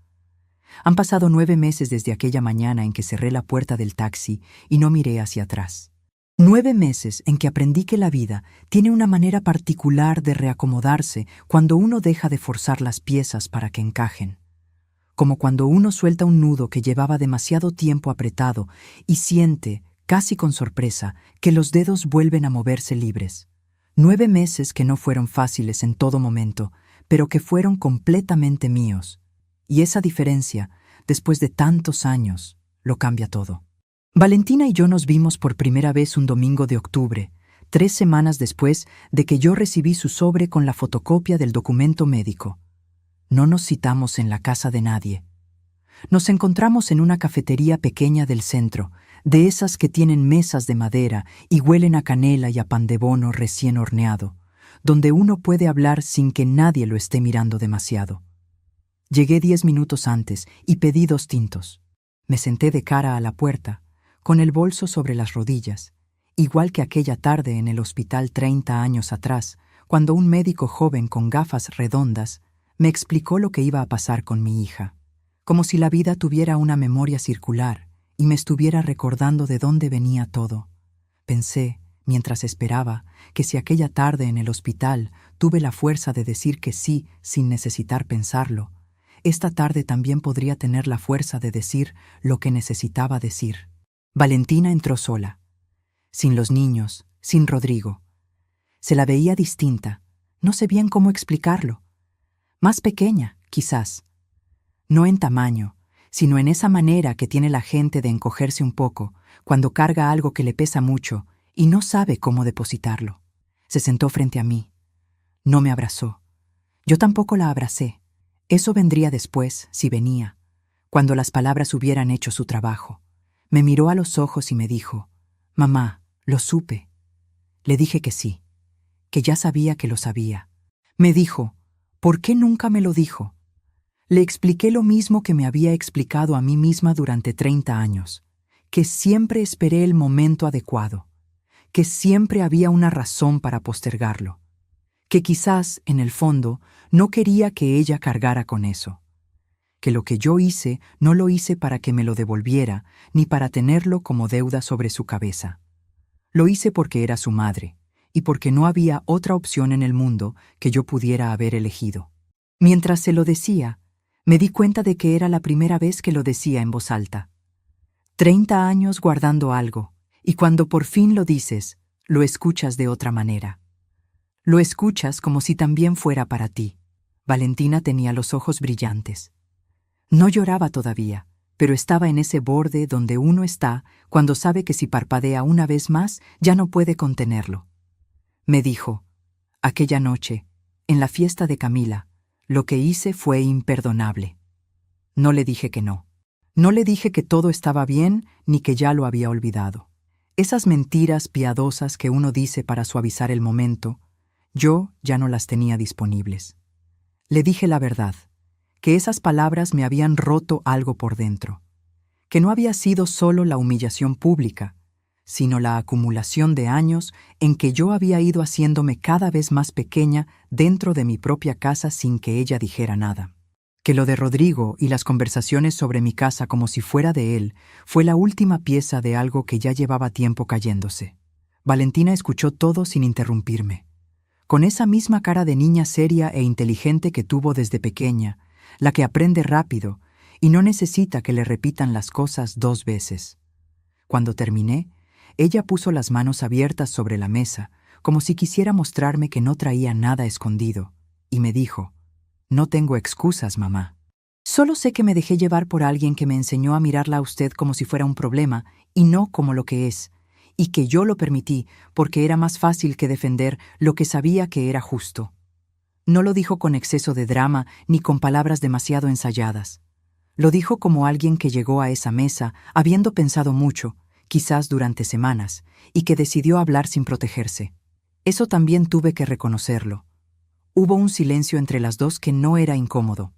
Han pasado 9 meses desde aquella mañana en que cerré la puerta del taxi y no miré hacia atrás. 9 meses en que aprendí que la vida tiene una manera particular de reacomodarse cuando uno deja de forzar las piezas para que encajen. Como cuando uno suelta un nudo que llevaba demasiado tiempo apretado y siente, casi con sorpresa, que los dedos vuelven a moverse libres. 9 meses que no fueron fáciles en todo momento, pero que fueron completamente míos. Y esa diferencia, después de tantos años, lo cambia todo. Valentina y yo nos vimos por primera vez un domingo de octubre, 3 semanas después de que yo recibí su sobre con la fotocopia del documento médico. No nos citamos en la casa de nadie. Nos encontramos en una cafetería pequeña del centro, de esas que tienen mesas de madera y huelen a canela y a pan de bono recién horneado, donde uno puede hablar sin que nadie lo esté mirando demasiado. Llegué 10 minutos antes y pedí 2 tintos. Me senté de cara a la puerta, con el bolso sobre las rodillas, igual que aquella tarde en el hospital 30 años atrás, cuando un médico joven con gafas redondas me explicó lo que iba a pasar con mi hija, como si la vida tuviera una memoria circular y me estuviera recordando de dónde venía todo. Pensé, mientras esperaba, que si aquella tarde en el hospital tuve la fuerza de decir que sí sin necesitar pensarlo, esta tarde también podría tener la fuerza de decir lo que necesitaba decir. Valentina entró sola, sin los niños, sin Rodrigo. Se la veía distinta, no sé bien cómo explicarlo. Más pequeña, quizás. No en tamaño, sino en esa manera que tiene la gente de encogerse un poco cuando carga algo que le pesa mucho y no sabe cómo depositarlo. Se sentó frente a mí. No me abrazó. Yo tampoco la abracé. Eso vendría después, si venía, cuando las palabras hubieran hecho su trabajo. Me miró a los ojos y me dijo: «Mamá, lo supe». Le dije que sí, que ya sabía que lo sabía. Me dijo: «¿Por qué nunca me lo dijo?». Le expliqué lo mismo que me había explicado a mí misma durante 30 años, que siempre esperé el momento adecuado, que siempre había una razón para postergarlo, que quizás, en el fondo, no quería que ella cargara con eso, que lo que yo hice no lo hice para que me lo devolviera, ni para tenerlo como deuda sobre su cabeza. Lo hice porque era su madre, y porque no había otra opción en el mundo que yo pudiera haber elegido. Mientras se lo decía, me di cuenta de que era la primera vez que lo decía en voz alta. 30 años guardando algo, y cuando por fin lo dices, lo escuchas de otra manera. Lo escuchas como si también fuera para ti. Valentina tenía los ojos brillantes. No lloraba todavía, pero estaba en ese borde donde uno está cuando sabe que si parpadea una vez más ya no puede contenerlo. Me dijo: «Aquella noche, en la fiesta de Camila, lo que hice fue imperdonable». No le dije que no. No le dije que todo estaba bien ni que ya lo había olvidado. Esas mentiras piadosas que uno dice para suavizar el momento, yo ya no las tenía disponibles. Le dije la verdad, que esas palabras me habían roto algo por dentro, que no había sido solo la humillación pública, sino la acumulación de años en que yo había ido haciéndome cada vez más pequeña dentro de mi propia casa sin que ella dijera nada. Que lo de Rodrigo y las conversaciones sobre mi casa como si fuera de él fue la última pieza de algo que ya llevaba tiempo cayéndose. Valentina escuchó todo sin interrumpirme. Con esa misma cara de niña seria e inteligente que tuvo desde pequeña, la que aprende rápido y no necesita que le repitan las cosas 2 veces. Cuando terminé, ella puso las manos abiertas sobre la mesa, como si quisiera mostrarme que no traía nada escondido, y me dijo: «No tengo excusas, mamá. Solo sé que me dejé llevar por alguien que me enseñó a mirarla a usted como si fuera un problema y no como lo que es, y que yo lo permití porque era más fácil que defender lo que sabía que era justo». No lo dijo con exceso de drama ni con palabras demasiado ensayadas. Lo dijo como alguien que llegó a esa mesa habiendo pensado mucho, quizás durante semanas, y que decidió hablar sin protegerse. Eso también tuve que reconocerlo. Hubo un silencio entre las dos que no era incómodo.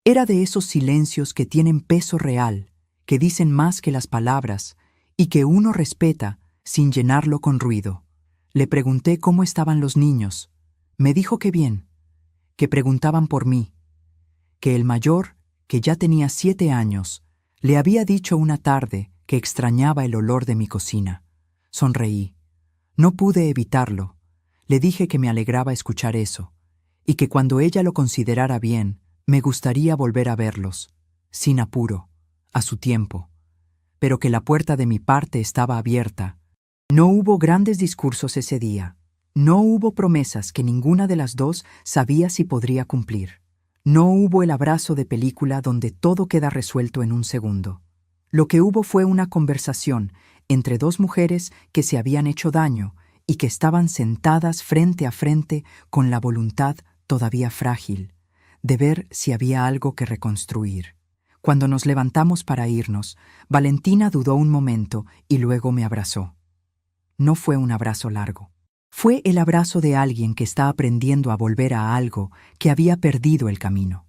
Era de esos silencios que tienen peso real, que dicen más que las palabras, y que uno respeta sin llenarlo con ruido. Le pregunté cómo estaban los niños. Me dijo que bien, que preguntaban por mí, que el mayor, que ya tenía 7 años, le había dicho una tarde que extrañaba el olor de mi cocina. Sonreí. No pude evitarlo. Le dije que me alegraba escuchar eso, y que cuando ella lo considerara bien, me gustaría volver a verlos, sin apuro, a su tiempo, pero que la puerta de mi parte estaba abierta. No hubo grandes discursos ese día. No hubo promesas que ninguna de las dos sabía si podría cumplir. No hubo el abrazo de película donde todo queda resuelto en un segundo. Lo que hubo fue una conversación entre 2 mujeres que se habían hecho daño y que estaban sentadas frente a frente con la voluntad todavía frágil de ver si había algo que reconstruir. Cuando nos levantamos para irnos, Valentina dudó un momento y luego me abrazó. No fue un abrazo largo. Fue el abrazo de alguien que está aprendiendo a volver a algo que había perdido el camino.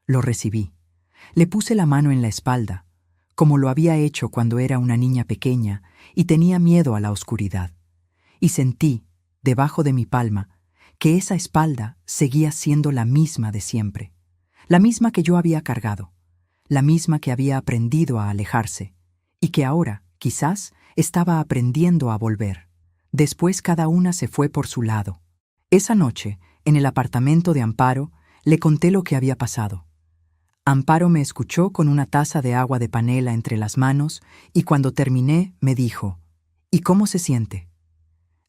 Lo recibí. Le puse la mano en la espalda, como lo había hecho cuando era una niña pequeña y tenía miedo a la oscuridad. Y sentí, debajo de mi palma, que esa espalda seguía siendo la misma de siempre, la misma que yo había cargado, la misma que había aprendido a alejarse, y que ahora, quizás, estaba aprendiendo a volver. Después cada una se fue por su lado. Esa noche, en el apartamento de Amparo, le conté lo que había pasado. Amparo me escuchó con una taza de agua de panela entre las manos y cuando terminé me dijo, ¿y cómo se siente?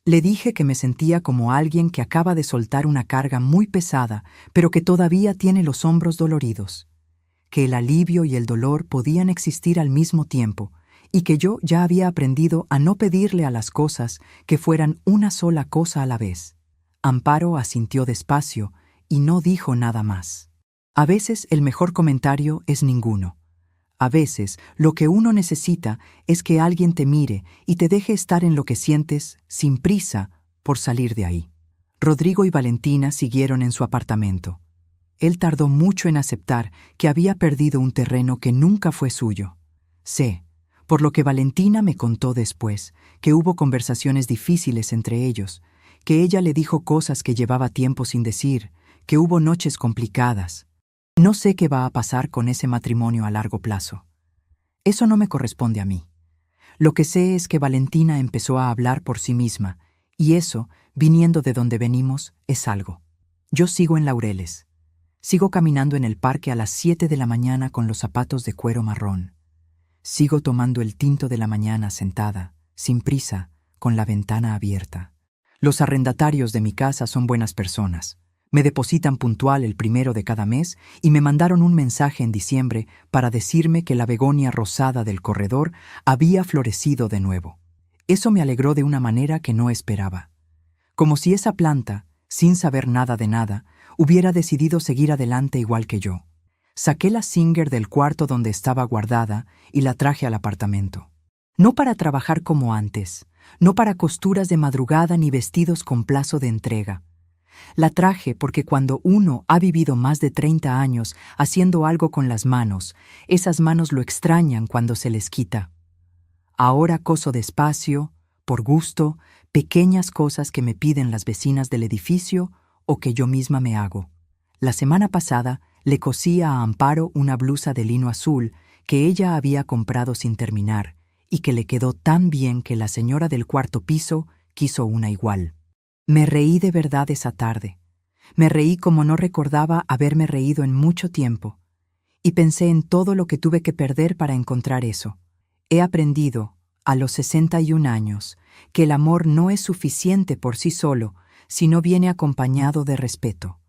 Le dije que me sentía como alguien que acaba de soltar una carga muy pesada, pero que todavía tiene los hombros doloridos, que el alivio y el dolor podían existir al mismo tiempo, y que yo ya había aprendido a no pedirle a las cosas que fueran una sola cosa a la vez. Amparo asintió despacio y no dijo nada más. A veces el mejor comentario es ninguno. A veces lo que uno necesita es que alguien te mire y te deje estar en lo que sientes sin prisa por salir de ahí. Rodrigo y Valentina siguieron en su apartamento. Él tardó mucho en aceptar que había perdido un terreno que nunca fue suyo. Sé, por lo que Valentina me contó después, que hubo conversaciones difíciles entre ellos, que ella le dijo cosas que llevaba tiempo sin decir, que hubo noches complicadas. No sé qué va a pasar con ese matrimonio a largo plazo. Eso no me corresponde a mí. Lo que sé es que Valentina empezó a hablar por sí misma, y eso, viniendo de donde venimos, es algo. Yo sigo en Laureles. Sigo caminando en el parque a las 7 de la mañana con los zapatos de cuero marrón. Sigo tomando el tinto de la mañana sentada, sin prisa, con la ventana abierta. Los arrendatarios de mi casa son buenas personas. Me depositan puntual el 1 de cada mes y me mandaron un mensaje en diciembre para decirme que la begonia rosada del corredor había florecido de nuevo. Eso me alegró de una manera que no esperaba. Como si esa planta, sin saber nada de nada, hubiera decidido seguir adelante igual que yo. Saqué la Singer del cuarto donde estaba guardada y la traje al apartamento. No para trabajar como antes, no para costuras de madrugada ni vestidos con plazo de entrega. La traje porque cuando uno ha vivido más de 30 años haciendo algo con las manos, esas manos lo extrañan cuando se les quita. Ahora coso despacio, por gusto, pequeñas cosas que me piden las vecinas del edificio o que yo misma me hago. La semana pasada le cosí a Amparo una blusa de lino azul que ella había comprado sin terminar y que le quedó tan bien que la señora del cuarto piso quiso una igual. Me reí de verdad esa tarde. Me reí como no recordaba haberme reído en mucho tiempo. Y pensé en todo lo que tuve que perder para encontrar eso. He aprendido, a los 61 años, que el amor no es suficiente por sí solo, sino viene acompañado de respeto.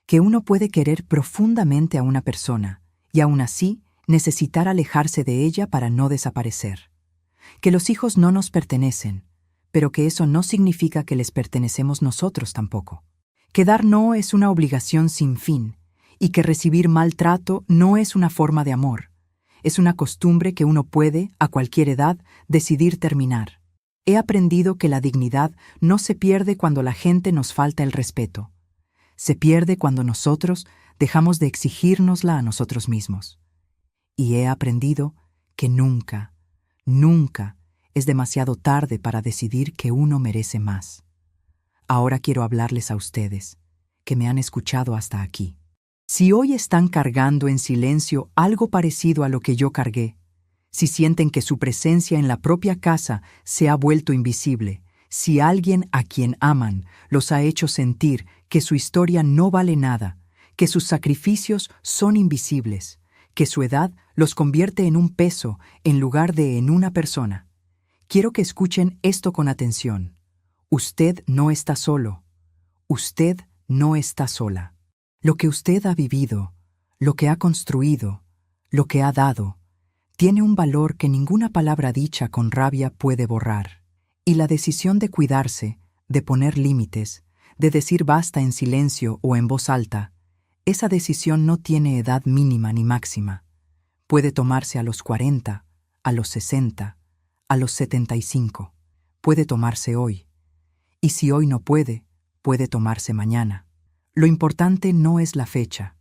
Que uno puede querer profundamente a una persona, y aún así necesitar alejarse de ella para no desaparecer. Que los hijos no nos pertenecen, pero que eso no significa que les pertenecemos nosotros tampoco. Que dar no es una obligación sin fin, y que recibir maltrato no es una forma de amor. Es una costumbre que uno puede, a cualquier edad, decidir terminar. He aprendido que la dignidad no se pierde cuando la gente nos falta el respeto. Se pierde cuando nosotros dejamos de exigírnosla a nosotros mismos. Y he aprendido que nunca, nunca es demasiado tarde para decidir que uno merece más. Ahora quiero hablarles a ustedes, que me han escuchado hasta aquí. Si hoy están cargando en silencio algo parecido a lo que yo cargué, si sienten que su presencia en la propia casa se ha vuelto invisible, si alguien a quien aman los ha hecho sentir que su historia no vale nada, que sus sacrificios son invisibles, que su edad los convierte en un peso en lugar de en una persona, quiero que escuchen esto con atención. Usted no está solo. Usted no está sola. Lo que usted ha vivido, lo que ha construido, lo que ha dado, tiene un valor que ninguna palabra dicha con rabia puede borrar. Y la decisión de cuidarse, de poner límites, de decir basta en silencio o en voz alta, esa decisión no tiene edad mínima ni máxima. Puede tomarse a los 40, a los 60, a los 75. Puede tomarse hoy. Y si hoy no puede, puede tomarse mañana. Lo importante no es la fecha.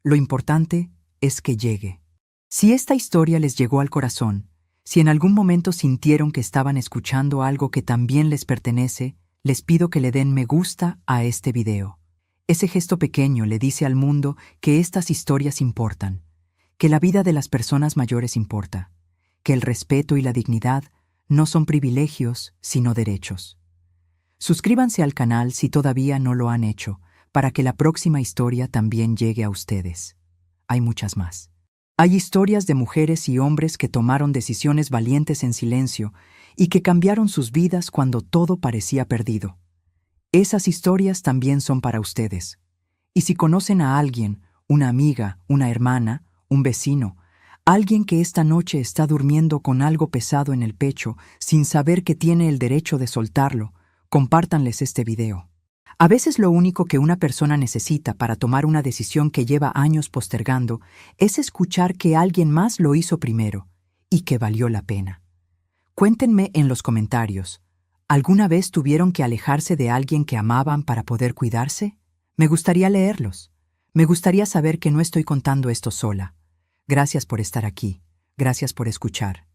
Lo importante es que llegue. Si esta historia les llegó al corazón, si en algún momento sintieron que estaban escuchando algo que también les pertenece, les pido que le den me gusta a este video. Ese gesto pequeño le dice al mundo que estas historias importan, que la vida de las personas mayores importa, que el respeto y la dignidad no son privilegios, sino derechos. Suscríbanse al canal si todavía no lo han hecho, para que la próxima historia también llegue a ustedes. Hay muchas más. Hay historias de mujeres y hombres que tomaron decisiones valientes en silencio y que cambiaron sus vidas cuando todo parecía perdido. Esas historias también son para ustedes. Y si conocen a alguien, una amiga, una hermana, un vecino, alguien que esta noche está durmiendo con algo pesado en el pecho sin saber que tiene el derecho de soltarlo, compártanles este video. A veces lo único que una persona necesita para tomar una decisión que lleva años postergando es escuchar que alguien más lo hizo primero y que valió la pena. Cuéntenme en los comentarios, ¿alguna vez tuvieron que alejarse de alguien que amaban para poder cuidarse? Me gustaría leerlos. Me gustaría saber que no estoy contando esto sola. Gracias por estar aquí. Gracias por escuchar.